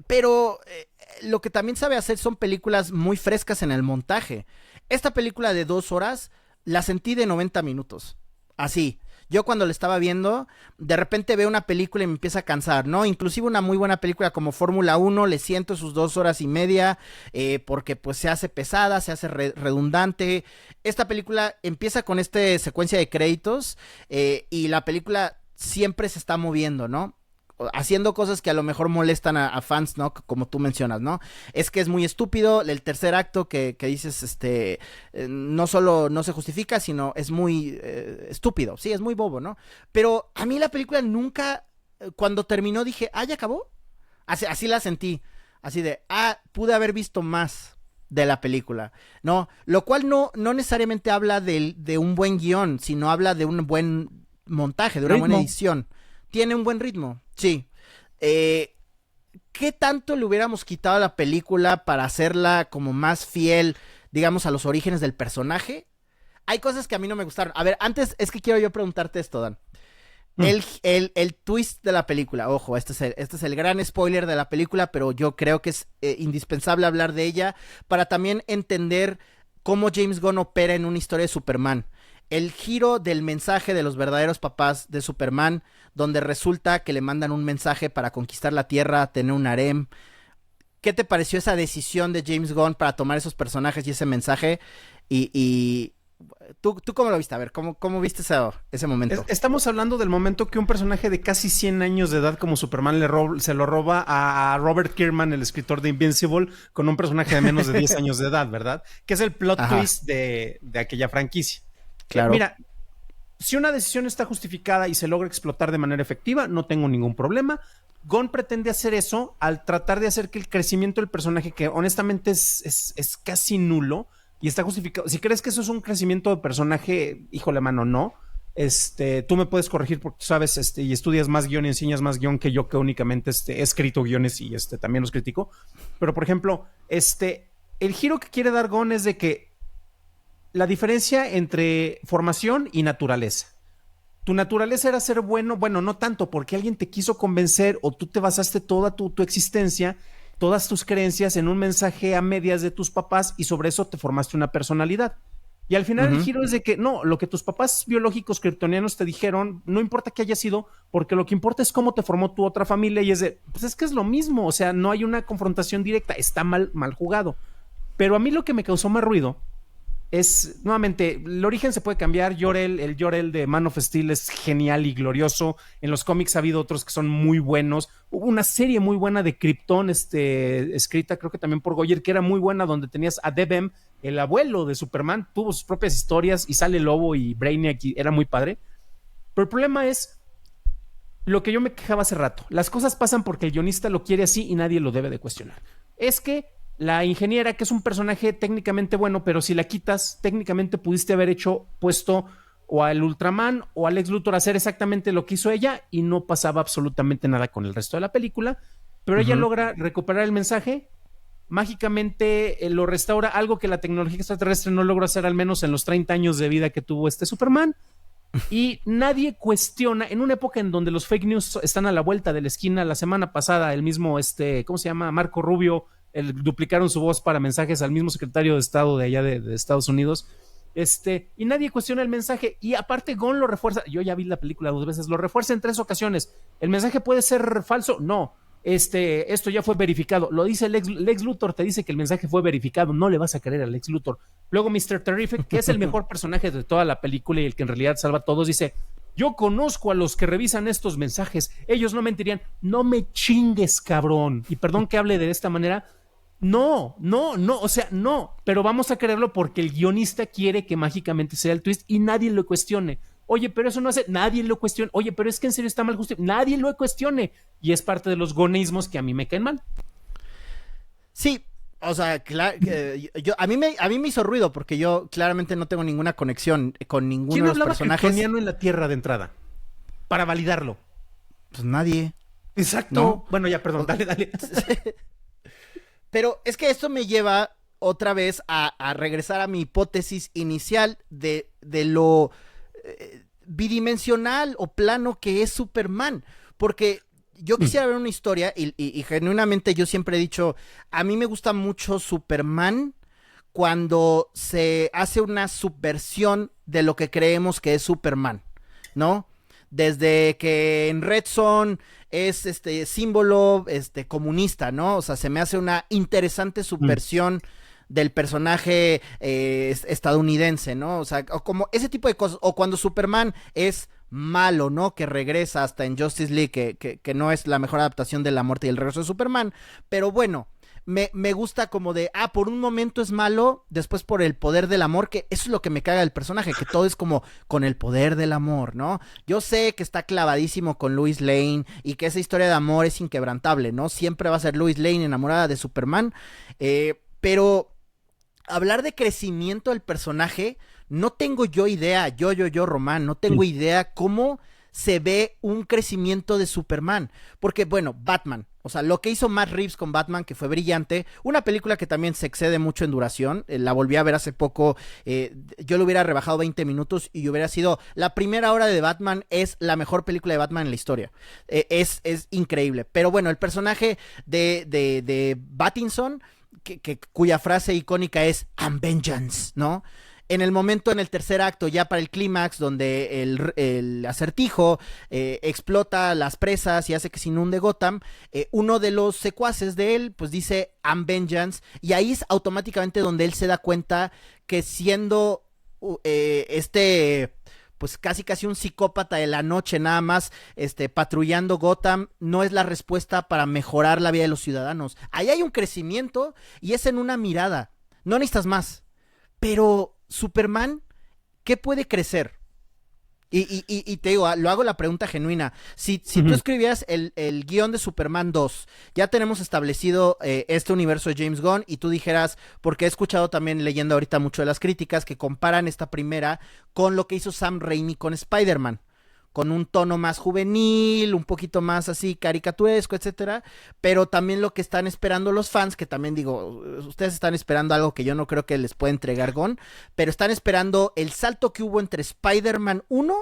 Pero lo que también sabe hacer son películas muy frescas en el montaje. Esta película de 2 horas la sentí de 90 minutos, así. Yo cuando la estaba viendo, de repente veo una película y me empieza a cansar, ¿no? Inclusive una muy buena película como Fórmula 1, le siento sus 2 horas y media, porque pues se hace pesada, se hace redundante. Esta película empieza con secuencia de créditos, y la película siempre se está moviendo, ¿no? Haciendo cosas que a lo mejor molestan a fans, ¿no? Como tú mencionas, ¿no? Es que es muy estúpido el tercer acto que dices, no solo no se justifica, sino es muy estúpido, sí, es muy bobo, ¿no? Pero a mí la película nunca, cuando terminó dije, ya acabó. Así la sentí, así de, pude haber visto más de la película, ¿no? Lo cual no necesariamente habla de un buen guión, sino habla de un buen montaje, de una buena edición. Tiene un buen ritmo, sí. ¿Qué tanto le hubiéramos quitado a la película para hacerla como más fiel, digamos, a los orígenes del personaje? Hay cosas que a mí no me gustaron. A ver, antes es que quiero yo preguntarte esto, Dan. El twist de la película, ojo, este es el gran spoiler de la película, pero yo creo que es indispensable hablar de ella para también entender cómo James Gunn opera en una historia de Superman. El giro del mensaje de los verdaderos papás de Superman, donde resulta que le mandan un mensaje para conquistar la Tierra, tener un harem. ¿Qué te pareció esa decisión de James Gunn para tomar esos personajes y ese mensaje y ¿Tú cómo lo viste? A ver, ¿cómo viste ese momento? Estamos hablando del momento que un personaje de casi 100 años de edad como Superman se lo roba a Robert Kirkman, el escritor de Invincible, con un personaje de menos de 10 años de edad, ¿verdad? Que es el plot twist de aquella franquicia. Claro. Mira, si una decisión está justificada y se logra explotar de manera efectiva, no tengo ningún problema. Gunn pretende hacer eso al tratar de hacer que el crecimiento del personaje, que honestamente es casi nulo, y está justificado. Si crees que eso es un crecimiento de personaje, híjole, mano, no. Tú me puedes corregir porque tú sabes, y estudias más guión y enseñas más guión que yo, que únicamente he escrito guiones y también los critico. Pero, por ejemplo, el giro que quiere dar Gunn es de que la diferencia entre formación y naturaleza. Tu naturaleza era ser bueno, no tanto porque alguien te quiso convencer o tú te basaste toda tu existencia, todas tus creencias en un mensaje a medias de tus papás y sobre eso te formaste una personalidad. Y al final el giro es de que no, lo que tus papás biológicos kryptonianos te dijeron, no importa que haya sido, porque lo que importa es cómo te formó tu otra familia y pues es que es lo mismo, o sea, no hay una confrontación directa, está mal jugado. Pero a mí lo que me causó más ruido es, nuevamente, el origen se puede cambiar. El Jor-El de Man of Steel es genial y glorioso. En los cómics ha habido otros que son muy buenos. Hubo una serie muy buena de Krypton, escrita creo que también por Goyer, que era muy buena, donde tenías a Debem, el abuelo de Superman, tuvo sus propias historias y sale Lobo y Brainiac y era muy padre. Pero el problema es lo que yo me quejaba hace rato. Las cosas pasan porque el guionista lo quiere así y nadie lo debe de cuestionar. Es que la ingeniera, que es un personaje técnicamente bueno, pero si la quitas, técnicamente pudiste haber puesto o al Ultraman o al Lex Luthor a hacer exactamente lo que hizo ella y no pasaba absolutamente nada con el resto de la película, pero ella logra recuperar el mensaje, mágicamente lo restaura, algo que la tecnología extraterrestre no logró hacer al menos en los 30 años de vida que tuvo Superman, y nadie cuestiona, en una época en donde los fake news están a la vuelta de la esquina. La semana pasada el mismo, ¿cómo se llama? Marco Rubio, duplicaron su voz para mensajes al mismo secretario de Estado de allá de Estados Unidos, y nadie cuestiona el mensaje, y aparte Gunn lo refuerza. Yo ya vi la película 2 veces, lo refuerza en 3 ocasiones. ¿El mensaje puede ser falso? No. Esto ya fue verificado. Lo dice Lex Luthor, te dice que el mensaje fue verificado. No le vas a creer a Lex Luthor. Luego Mr. Terrific, que es el mejor personaje de toda la película y el que en realidad salva a todos, dice: yo conozco a los que revisan estos mensajes, ellos no mentirían. No me chingues, cabrón. Y perdón que hable de esta manera. No, o sea, no, pero vamos a creerlo porque el guionista quiere que mágicamente sea el twist y nadie lo cuestione. Oye, pero eso no hace, nadie lo cuestione. Oye, pero es que en serio está mal justificado, nadie lo cuestione. Y es parte de los gonismos que a mí me caen mal. Sí, o sea, a mí me hizo ruido porque yo claramente no tengo ninguna conexión con ninguno de los personajes. ¿Quién hablaba kryptoniano en la Tierra de entrada? Para validarlo. Pues nadie. Exacto. ¿No? Bueno, ya, perdón, dale. Pero es que esto me lleva otra vez a regresar a mi hipótesis inicial de lo bidimensional o plano que es Superman. Porque yo quisiera ver una historia y genuinamente yo siempre he dicho, a mí me gusta mucho Superman cuando se hace una subversión de lo que creemos que es Superman, ¿no? Desde que en Red Son es símbolo comunista, ¿no? O sea, se me hace una interesante subversión del personaje estadounidense, ¿no? O sea, o como ese tipo de cosas. O cuando Superman es malo, ¿no? Que regresa hasta en Justice League, que no es la mejor adaptación de la muerte y el regreso de Superman. Pero bueno, me gusta como de, por un momento es malo, después por el poder del amor, que eso es lo que me caga del personaje, que todo es como con el poder del amor, ¿no? Yo sé que está clavadísimo con Lois Lane y que esa historia de amor es inquebrantable, ¿no? Siempre va a ser Lois Lane enamorada de Superman, pero hablar de crecimiento del personaje, no tengo yo idea, yo, Román, no tengo idea cómo se ve un crecimiento de Superman, porque bueno, Batman, o sea, lo que hizo Matt Reeves con Batman, que fue brillante, una película que también se excede mucho en duración, la volví a ver hace poco, yo le hubiera rebajado 20 minutos y hubiera sido, la primera hora de Batman es la mejor película de Batman en la historia, es increíble, pero bueno, el personaje de Pattinson, cuya frase icónica es "I'm vengeance", ¿no? En el momento, en el tercer acto, ya para el clímax, donde el Acertijo explota las presas y hace que se inunde Gotham, uno de los secuaces de él, pues dice "I'm vengeance", y ahí es automáticamente donde él se da cuenta que siendo pues casi un psicópata de la noche nada más, patrullando Gotham, no es la respuesta para mejorar la vida de los ciudadanos. Ahí hay un crecimiento y es en una mirada, no necesitas más. Pero Superman, ¿qué puede crecer? Y te digo, lo hago la pregunta genuina. Si tú escribieras el guión de Superman 2, ya tenemos establecido este universo de James Gunn, y tú dijeras, porque he escuchado también leyendo ahorita mucho de las críticas que comparan esta primera con lo que hizo Sam Raimi con Spider-Man, con un tono más juvenil, un poquito más así caricaturesco, etcétera, pero también lo que están esperando los fans, que también digo, ustedes están esperando algo que yo no creo que les pueda entregar Gon, pero están esperando el salto que hubo entre Spider-Man 1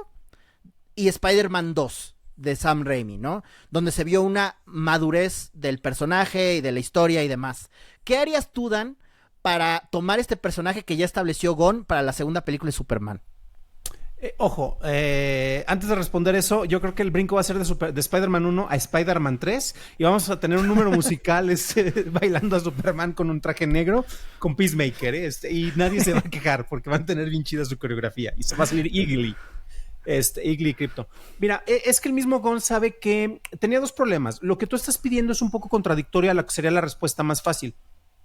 y Spider-Man 2 de Sam Raimi, ¿no? Donde se vio una madurez del personaje y de la historia y demás. ¿Qué harías tú, Dan, para tomar este personaje que ya estableció Gon para la segunda película de Superman? Ojo, antes de responder eso, yo creo que el brinco va a ser de Spider-Man 1 a Spider-Man 3 y vamos a tener un número musical bailando a Superman con un traje negro con Peacemaker, y nadie se va a quejar porque van a tener bien chida su coreografía y se va a salir Igly. Igly Crypto. Mira, es que el mismo Gon sabe que tenía dos problemas. Lo que tú estás pidiendo es un poco contradictorio a lo que sería la respuesta más fácil.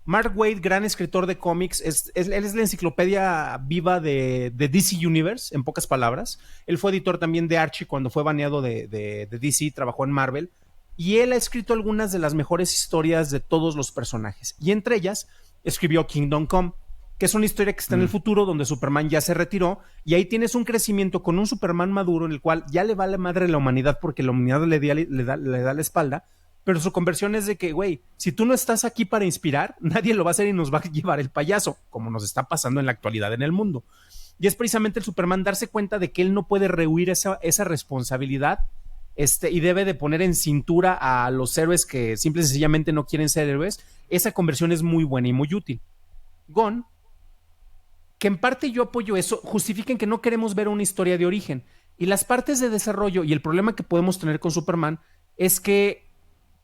Mark Waid, gran escritor de cómics, él es la enciclopedia viva de DC Universe, en pocas palabras. Él fue editor también de Archie cuando fue baneado de DC, trabajó en Marvel, y él ha escrito algunas de las mejores historias de todos los personajes, y entre ellas escribió Kingdom Come, que es una historia que está en el futuro, donde Superman ya se retiró, y ahí tienes un crecimiento con un Superman maduro en el cual ya le vale madre la humanidad porque la humanidad le da la espalda. Pero su conversión es de que, güey, si tú no estás aquí para inspirar, nadie lo va a hacer y nos va a llevar el payaso, como nos está pasando en la actualidad en el mundo. Y es precisamente el Superman darse cuenta de que él no puede rehuir esa responsabilidad, y debe de poner en cintura a los héroes que simple y sencillamente no quieren ser héroes. Esa conversión es muy buena y muy útil. Gon, que en parte yo apoyo eso, justifiquen que no queremos ver una historia de origen. Y las partes de desarrollo y el problema que podemos tener con Superman es que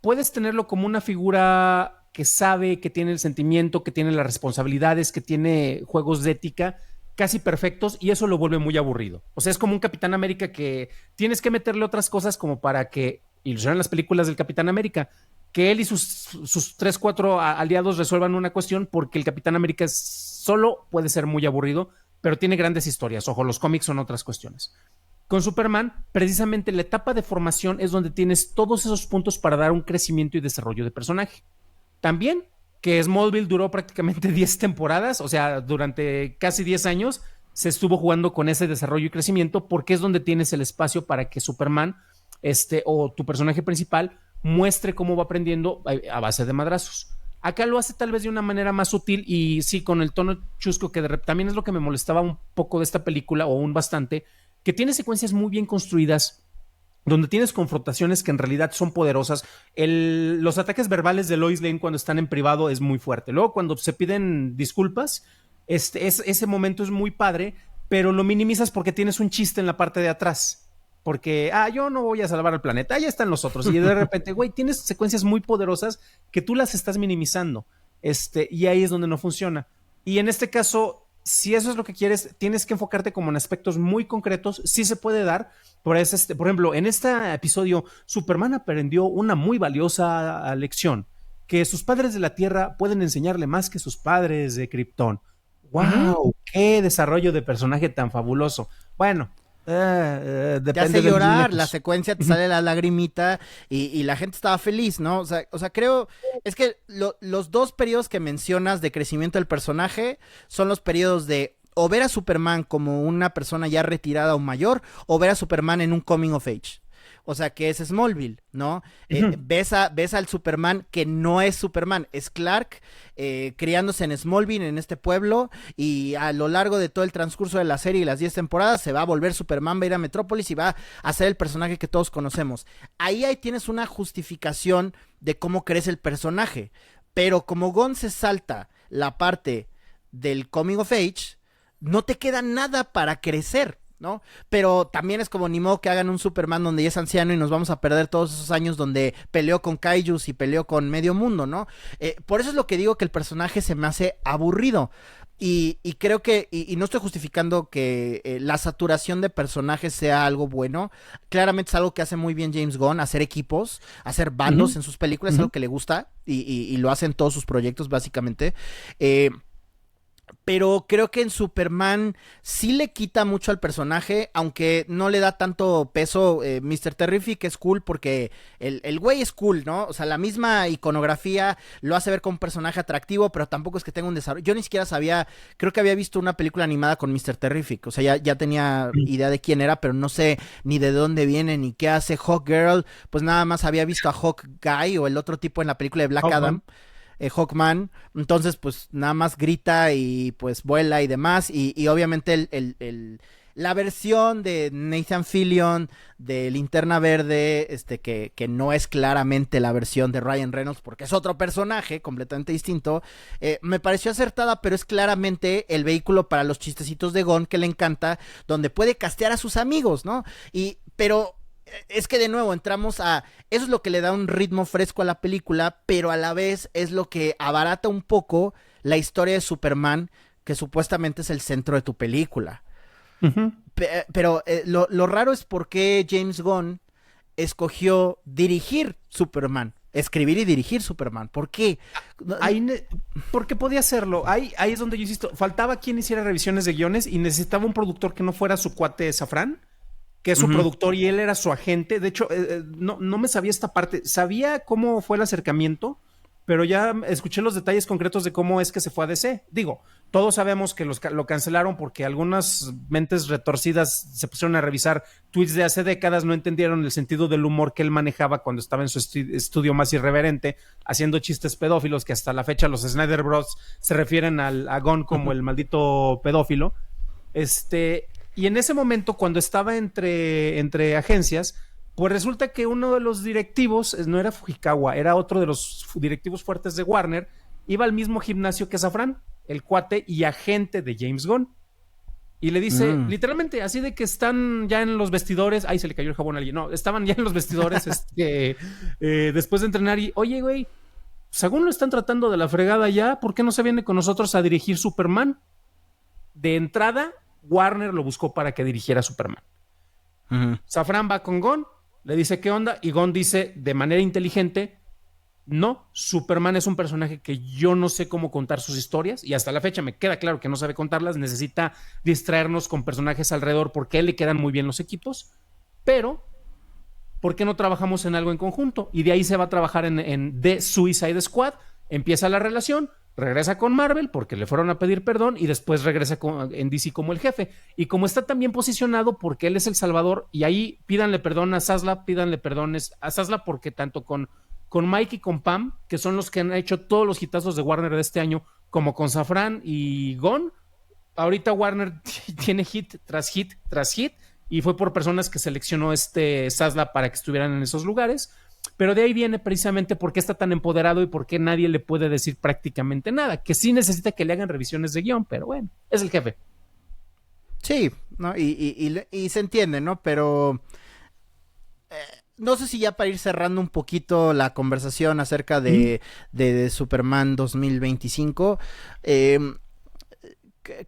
puedes tenerlo como una figura que sabe, que tiene el sentimiento, que tiene las responsabilidades, que tiene juegos de ética casi perfectos, y eso lo vuelve muy aburrido. O sea, es como un Capitán América que tienes que meterle otras cosas como para que ilusionen las películas del Capitán América, que él y sus 3, 4 aliados resuelvan una cuestión, porque el Capitán América solo puede ser muy aburrido, pero tiene grandes historias. Ojo, los cómics son otras cuestiones. Con Superman, precisamente la etapa de formación es donde tienes todos esos puntos para dar un crecimiento y desarrollo de personaje. También que Smallville duró prácticamente 10 temporadas, o sea, durante casi 10 años se estuvo jugando con ese desarrollo y crecimiento, porque es donde tienes el espacio para que Superman, o tu personaje principal, muestre cómo va aprendiendo a base de madrazos. Acá lo hace tal vez de una manera más sutil y sí, con el tono chusco, que también es lo que me molestaba un poco de esta película, o un bastante, que tiene secuencias muy bien construidas, donde tienes confrontaciones que en realidad son poderosas. Los ataques verbales de Lois Lane cuando están en privado es muy fuerte. Luego, cuando se piden disculpas, ese momento es muy padre, pero lo minimizas porque tienes un chiste en la parte de atrás. Porque, yo no voy a salvar al planeta, ya están los otros. Y de repente, güey, tienes secuencias muy poderosas que tú las estás minimizando. Y ahí es donde no funciona. Y en este caso, si eso es lo que quieres, tienes que enfocarte como en aspectos muy concretos. Sí se puede dar. Por ejemplo, en este episodio, Superman aprendió una muy valiosa lección, que sus padres de la Tierra pueden enseñarle más que sus padres de Krypton. ¡Wow! ¡Qué desarrollo de personaje tan fabuloso! Bueno, depende. Te hace llorar, la secuencia te sale la lagrimita y la gente estaba feliz, ¿no? O sea creo, es que los dos periodos que mencionas de crecimiento del personaje son los periodos de o ver a Superman como una persona ya retirada o mayor, o ver a Superman en un coming of age. O sea, que es Smallville, ¿no? Ves al Superman que no es Superman, es Clark, criándose en Smallville, en este pueblo, y a lo largo de todo el transcurso de la serie y las 10 temporadas se va a volver Superman, va a ir a Metrópolis y va a ser el personaje que todos conocemos. Ahí tienes una justificación de cómo crece el personaje, pero como Gon se salta la parte del coming of age, no te queda nada para crecer, ¿no? Pero también es como ni modo que hagan un Superman donde ya es anciano y nos vamos a perder todos esos años donde peleó con kaijus y peleó con medio mundo, ¿no? Por eso es lo que digo, que el personaje se me hace aburrido. Y creo que, y no estoy justificando que la saturación de personajes sea algo bueno. Claramente es algo que hace muy bien James Gunn, hacer equipos, hacer bandos en sus películas, es algo que le gusta y lo hace en todos sus proyectos, básicamente. Pero creo que en Superman sí le quita mucho al personaje, aunque no le da tanto peso. Mr. Terrific es cool porque el güey es cool, ¿no? O sea, la misma iconografía lo hace ver como un personaje atractivo, pero tampoco es que tenga un desarrollo. Yo ni siquiera sabía, creo que había visto una película animada con Mr. Terrific, o sea, ya tenía idea de quién era, pero no sé ni de dónde viene, ni qué hace Hawk Girl. Pues nada más había visto a Hawk Guy o el otro tipo en la película de Black Adam. Hawkman, entonces pues nada más grita y pues vuela y demás, y obviamente la versión de Nathan Fillion de Linterna Verde, que no es claramente la versión de Ryan Reynolds porque es otro personaje completamente distinto, me pareció acertada, pero es claramente el vehículo para los chistecitos de Gon que le encanta, donde puede castear a sus amigos, ¿no? Pero es que de nuevo entramos a... Eso es lo que le da un ritmo fresco a la película, pero a la vez es lo que abarata un poco la historia de Superman, que supuestamente es el centro de tu película. Pero lo raro es por qué James Gunn escogió dirigir Superman. Escribir y dirigir Superman. ¿Por qué? Porque podía hacerlo. Ahí es donde yo insisto. Faltaba quien hiciera revisiones de guiones y necesitaba un productor que no fuera su cuate Safran, que es su productor y él era su agente. De hecho, no me sabía esta parte. Sabía cómo fue el acercamiento, pero ya escuché los detalles concretos de cómo es que se fue a DC. Digo, todos sabemos que lo cancelaron porque algunas mentes retorcidas se pusieron a revisar tweets de hace décadas, no entendieron el sentido del humor que él manejaba cuando estaba en su estudio más irreverente, haciendo chistes pedófilos, que hasta la fecha los Snyder Bros. Se refieren a Gunn como el maldito pedófilo. Y en ese momento, cuando estaba entre agencias, pues resulta que uno de los directivos, no era Fujikawa, era otro de los directivos fuertes de Warner, iba al mismo gimnasio que Safran, el cuate y agente de James Gunn. Y le dice, literalmente, así de que están ya en los vestidores, ay, se le cayó el jabón a alguien, no, estaban ya en los vestidores después de entrenar y, oye, güey, según lo están tratando de la fregada ya, ¿por qué no se viene con nosotros a dirigir Superman? De entrada, Warner lo buscó para que dirigiera Superman. Safran va con Gunn, le dice qué onda, y Gunn dice de manera inteligente, no, Superman es un personaje que yo no sé cómo contar sus historias, y hasta la fecha me queda claro que no sabe contarlas, necesita distraernos con personajes alrededor porque a él le quedan muy bien los equipos, pero ¿por qué no trabajamos en algo en conjunto? Y de ahí se va a trabajar en The Suicide Squad, empieza la relación, regresa con Marvel porque le fueron a pedir perdón y después regresa en DC como el jefe. Y como está tan bien posicionado porque él es el salvador, y ahí pídanle perdón a Sasla, pídanle perdones a Sasla porque tanto con Mike y con Pam, que son los que han hecho todos los hitazos de Warner de este año, como con Safran y Gon, ahorita Warner tiene hit tras hit tras hit, y fue por personas que seleccionó Sasla para que estuvieran en esos lugares. Pero de ahí viene precisamente por qué está tan empoderado y por qué nadie le puede decir prácticamente nada, que sí necesita que le hagan revisiones de guión, pero bueno, es el jefe. Sí, ¿no? Y se entiende, ¿no? Pero no sé si ya para ir cerrando un poquito la conversación acerca de Superman 2025,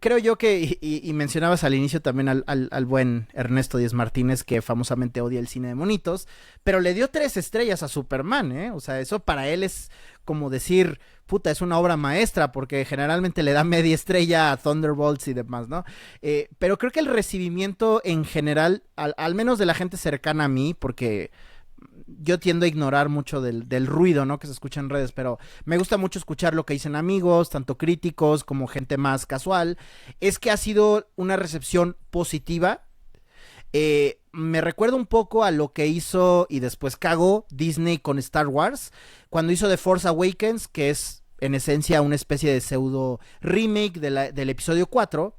creo yo que, y mencionabas al inicio también al buen Ernesto Díaz Martínez, que famosamente odia el cine de monitos, pero le dio 3 estrellas a Superman, ¿eh? O sea, eso para él es como decir, puta, es una obra maestra, porque generalmente le da media estrella a Thunderbolts y demás, ¿no? Pero creo que el recibimiento en general, al menos de la gente cercana a mí, porque yo tiendo a ignorar mucho del ruido, ¿no? Que se escucha en redes, pero me gusta mucho escuchar lo que dicen amigos, tanto críticos como gente más casual. Es que ha sido una recepción positiva. Me recuerda un poco a lo que hizo y después cagó Disney con Star Wars, cuando hizo The Force Awakens, que es en esencia una especie de pseudo remake del episodio 4,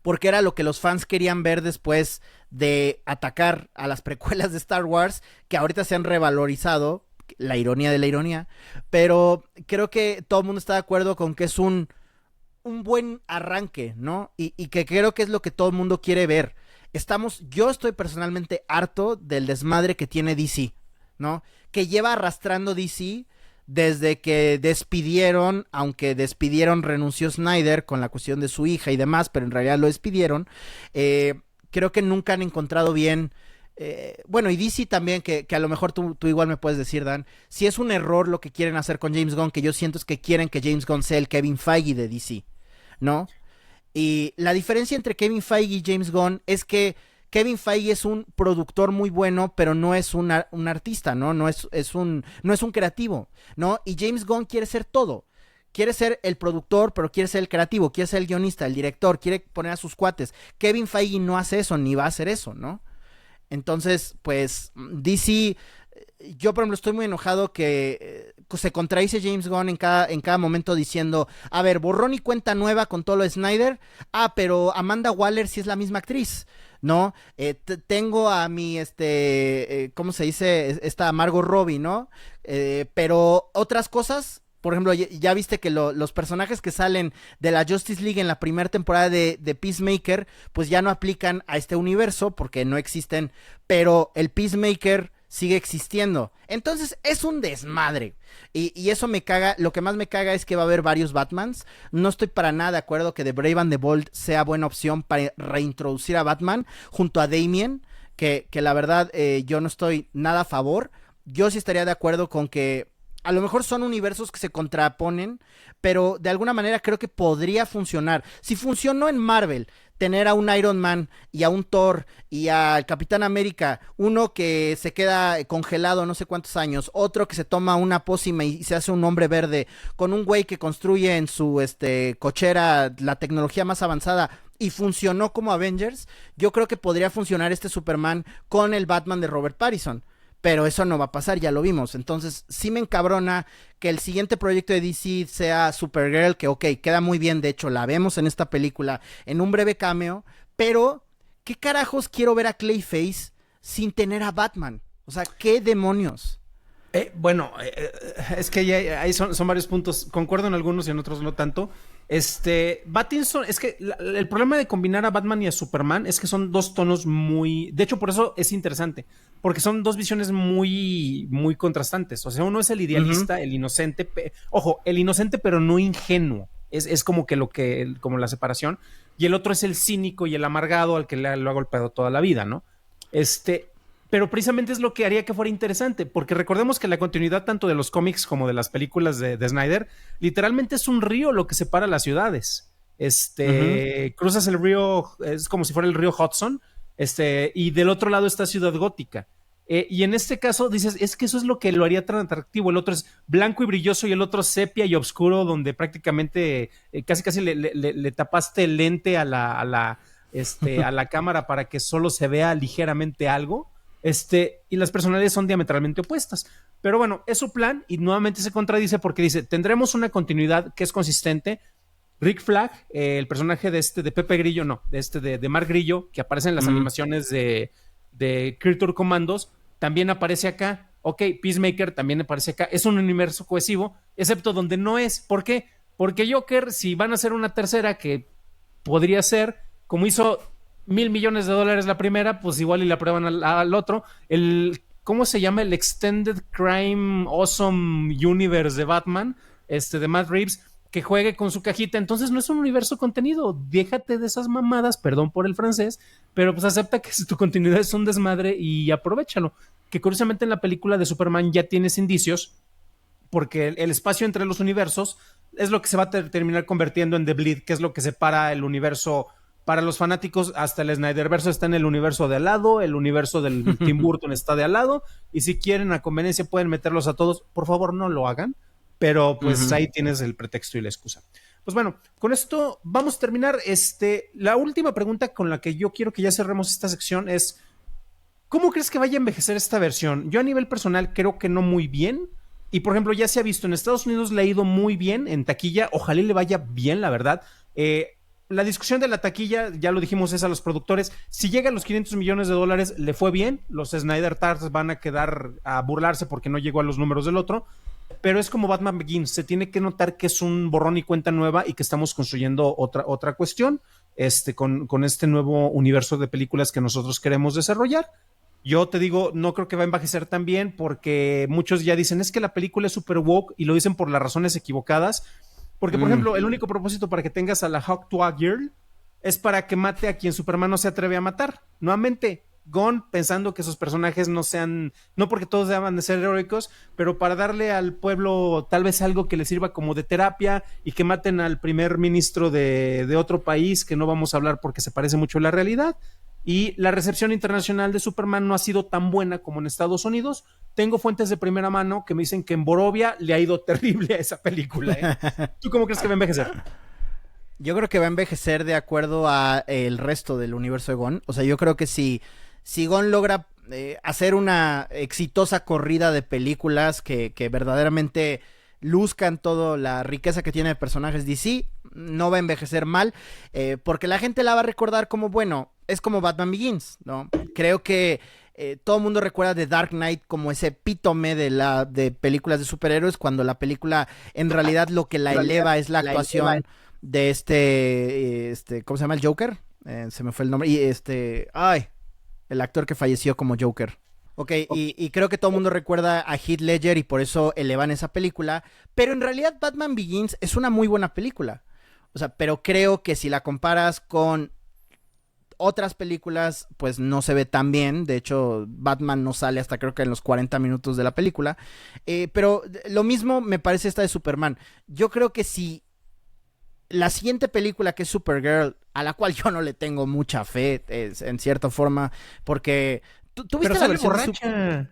porque era lo que los fans querían ver después de atacar a las precuelas de Star Wars, que ahorita se han revalorizado, la ironía de la ironía, pero creo que todo el mundo está de acuerdo con que es un buen arranque, ¿no? Y que creo que es lo que todo el mundo quiere ver. Yo estoy personalmente harto del desmadre que tiene DC, ¿no? Que lleva arrastrando DC desde que despidieron, aunque despidieron, renunció Snyder con la cuestión de su hija y demás, pero en realidad lo despidieron, creo que nunca han encontrado bien. Bueno, y DC también, que a lo mejor tú igual me puedes decir, Dan, si es un error lo que quieren hacer con James Gunn, que yo siento es que quieren que James Gunn sea el Kevin Feige de DC, ¿no? Y la diferencia entre Kevin Feige y James Gunn es que Kevin Feige es un productor muy bueno, pero no es un artista, ¿no? No es un creativo, ¿no? Y James Gunn quiere ser todo. Quiere ser el productor, pero quiere ser el creativo, quiere ser el guionista, el director, quiere poner a sus cuates. Kevin Feige no hace eso, ni va a hacer eso, ¿no? Entonces, pues, DC, yo por ejemplo estoy muy enojado que se contradice James Gunn en cada momento diciendo, a ver, borrón y cuenta nueva con todo lo de Snyder, pero Amanda Waller sí es la misma actriz, ¿no? Tengo a mi, ¿cómo se dice? Esta Margot Robbie, ¿no? Pero otras cosas... Por ejemplo, ya viste que los personajes que salen de la Justice League en la primera temporada de Peacemaker, pues ya no aplican a este universo porque no existen, pero el Peacemaker sigue existiendo. Entonces es un desmadre. Y eso me caga. Lo que más me caga es que va a haber varios Batmans. No estoy para nada de acuerdo que The Brave and the Bold sea buena opción para reintroducir a Batman junto a Damian, que la verdad yo no estoy nada a favor. Yo sí estaría de acuerdo con que a lo mejor son universos que se contraponen, pero de alguna manera creo que podría funcionar. Si funcionó en Marvel tener a un Iron Man y a un Thor y al Capitán América, uno que se queda congelado no sé cuántos años, otro que se toma una pócima y se hace un hombre verde, con un güey que construye en su cochera la tecnología más avanzada, y funcionó como Avengers, yo creo que podría funcionar este Superman con el Batman de Robert Pattinson. Pero eso no va a pasar, ya lo vimos. Entonces, sí me encabrona que el siguiente proyecto de DC sea Supergirl, que ok, queda muy bien, de hecho, la vemos en esta película en un breve cameo, pero, ¿qué carajos quiero ver a Clayface sin tener a Batman? O sea, ¿qué demonios? Bueno, es que ahí son varios puntos. Concuerdo en algunos y en otros no tanto. Pattinson, es que el problema de combinar a Batman y a Superman es que son dos tonos muy... De hecho, por eso es interesante, porque son dos visiones muy, muy contrastantes. O sea, uno es el idealista, el inocente, ojo, el inocente pero no ingenuo. Es como como la separación. Y el otro es el cínico y el amargado al que lo ha golpeado toda la vida, ¿no? Pero precisamente es lo que haría que fuera interesante, porque recordemos que la continuidad tanto de los cómics como de las películas de Snyder, literalmente es un río lo que separa las ciudades. Cruzas el río, es como si fuera el río Hudson, y del otro lado está Ciudad Gótica. Y en este caso dices, es que eso es lo que lo haría tan atractivo. El otro es blanco y brilloso y el otro sepia y oscuro, donde prácticamente casi le tapaste el lente a la cámara para que solo se vea ligeramente algo. Y las personalidades son diametralmente opuestas. Pero bueno, es su plan y nuevamente se contradice porque dice, tendremos una continuidad que es consistente. Rick Flag, el personaje de Pepe Grillo, no, de Mark Grillo, que aparece en las animaciones de Creature Commandos, también aparece acá. Ok, Peacemaker también aparece acá. Es un universo cohesivo, excepto donde no es. ¿Por qué? Porque Joker, si van a hacer una tercera, que podría ser, como hizo $1,000 millones la primera, pues igual y la prueban al otro. ¿Cómo se llama? El Extended Crime Awesome Universe de Batman, de Matt Reeves, que juegue con su cajita. Entonces no es un universo contenido. Déjate de esas mamadas, perdón por el francés, pero pues acepta que tu continuidad es un desmadre y aprovéchalo. Que curiosamente en la película de Superman ya tienes indicios, porque el espacio entre los universos es lo que se va a terminar convirtiendo en The Bleed, que es lo que separa el universo. Para los fanáticos, hasta el Snyderverso está en el universo de al lado, el universo del Tim Burton está de al lado, y si quieren a conveniencia pueden meterlos a todos. Por favor, no lo hagan, pero pues ahí tienes el pretexto y la excusa. Pues bueno, con esto vamos a terminar. La última pregunta con la que yo quiero que ya cerremos esta sección es, ¿cómo crees que vaya a envejecer esta versión? Yo a nivel personal creo que no muy bien, y por ejemplo ya se ha visto, en Estados Unidos le ha ido muy bien en taquilla, ojalá le vaya bien, la verdad. La discusión de la taquilla, ya lo dijimos, es a los productores. Si llega a los $500 millones, le fue bien. Los Snyder Tards van a quedar a burlarse porque no llegó a los números del otro. Pero es como Batman Begins. Se tiene que notar que es un borrón y cuenta nueva y que estamos construyendo otra cuestión con este nuevo universo de películas que nosotros queremos desarrollar. Yo te digo, no creo que va a envejecer tan bien porque muchos ya dicen, es que la película es super woke y lo dicen por las razones equivocadas. Porque, por ejemplo, el único propósito para que tengas a la Hawk Tuah Girl es para que mate a quien Superman no se atreve a matar. Nuevamente, Gunn pensando que sus personajes no sean, no porque todos deban de ser heroicos, pero para darle al pueblo tal vez algo que le sirva como de terapia y que maten al primer ministro de otro país, que no vamos a hablar porque se parece mucho a la realidad. Y la recepción internacional de Superman no ha sido tan buena como en Estados Unidos. Tengo fuentes de primera mano que me dicen que en Borovia le ha ido terrible a esa película, ¿eh? ¿Tú cómo crees que va a envejecer? Yo creo que va a envejecer de acuerdo a el resto del universo de Gon. O sea, yo creo que si Gon logra hacer una exitosa corrida de películas que verdaderamente luzcan toda la riqueza que tiene de personajes DC, no va a envejecer mal, porque la gente la va a recordar como, bueno, es como Batman Begins, ¿no? Creo que todo el mundo recuerda de Dark Knight como ese epítome de películas de superhéroes, cuando la película en realidad lo que la eleva es la actuación de ¿cómo se llama? El Joker, se me fue el nombre, y el actor que falleció como Joker. Ok, y creo que todo el mundo recuerda a Heath Ledger y por eso elevan esa película, pero en realidad Batman Begins es una muy buena película. O sea, pero creo que si la comparas con otras películas, pues no se ve tan bien. De hecho, Batman no sale hasta creo que en los 40 minutos de la película. Pero lo mismo me parece esta de Superman. Yo creo que si la siguiente película, que es Supergirl, a la cual yo no le tengo mucha fe, en cierta forma, porque ¿tú viste la versión borracha?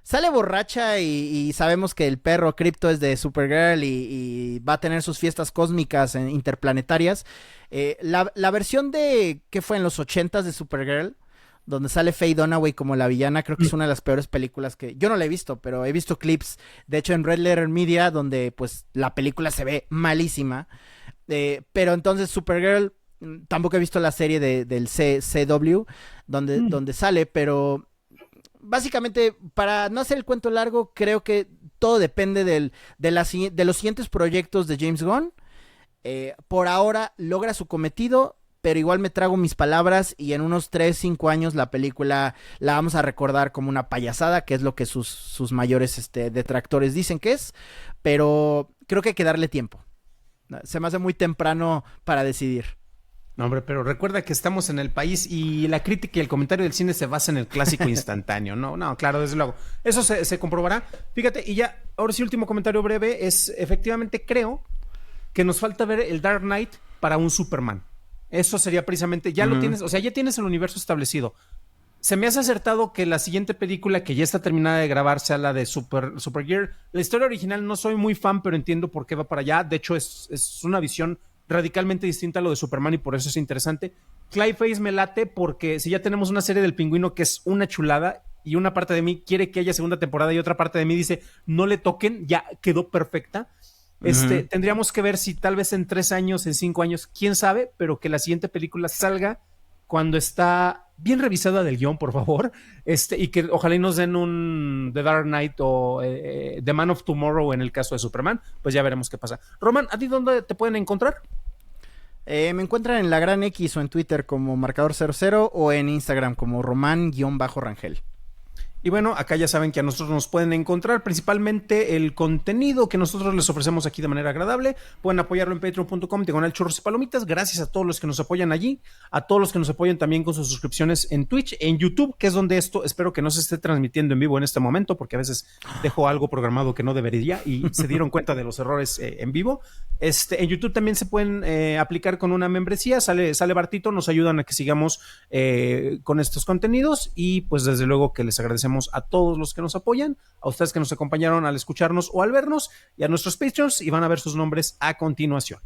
Sale borracha y sabemos que el perro Krypto es de Supergirl y va a tener sus fiestas cósmicas interplanetarias. La versión que fue en los 80s de Supergirl, donde sale Faye Dunaway como la villana, creo que es una de las peores películas que... Yo no la he visto, pero he visto clips, de hecho en Red Letter Media, donde pues la película se ve malísima. Pero entonces Supergirl, tampoco he visto la serie del CW, donde sale, pero... Básicamente, para no hacer el cuento largo, creo que todo depende de los siguientes proyectos de James Gunn. Por ahora logra su cometido, pero igual me trago mis palabras y en unos 3-5 años la película la vamos a recordar como una payasada, que es lo que sus mayores detractores dicen que es, pero creo que hay que darle tiempo. Se me hace muy temprano para decidir. No, hombre, pero recuerda que estamos en el país y la crítica y el comentario del cine se basa en el clásico instantáneo. No, claro, desde luego. Eso se comprobará. Fíjate, y ya, ahora sí, último comentario breve, es efectivamente creo que nos falta ver el Dark Knight para un Superman. Eso sería precisamente, ya lo tienes, o sea, ya tienes el universo establecido. Se me hace acertado que la siguiente película que ya está terminada de grabar sea la de Supergirl. La historia original no soy muy fan, pero entiendo por qué va para allá. De hecho, es una visión radicalmente distinta a lo de Superman y por eso es interesante. Clayface me late porque si ya tenemos una serie del Pingüino que es una chulada y una parte de mí quiere que haya segunda temporada y otra parte de mí dice no le toquen, ya quedó perfecta. Tendríamos que ver si tal vez en 3 años, en 5 años, quién sabe, pero que la siguiente película salga cuando está bien revisada del guión, por favor, y que ojalá y nos den un The Dark Knight o The Man of Tomorrow en el caso de Superman, pues ya veremos qué pasa. Román, ¿a ti dónde te pueden encontrar? Me encuentran en la Gran X o en Twitter como Marcador00 o en Instagram como Román-Rangel. Y bueno, acá ya saben que a nosotros nos pueden encontrar principalmente el contenido que nosotros les ofrecemos aquí de manera agradable. Pueden apoyarlo en patreon.com/churros y palomitas. Gracias a todos los que nos apoyan allí, a todos los que nos apoyan también con sus suscripciones en Twitch, en YouTube, que es donde esto espero que no se esté transmitiendo en vivo en este momento, porque a veces dejo algo programado que no debería y se dieron cuenta de los errores en vivo. En YouTube también se pueden aplicar con una membresía, sale Bartito, nos ayudan a que sigamos con estos contenidos y pues desde luego que les agradecemos a todos los que nos apoyan, a ustedes que nos acompañaron al escucharnos o al vernos y a nuestros Patreons y van a ver sus nombres a continuación.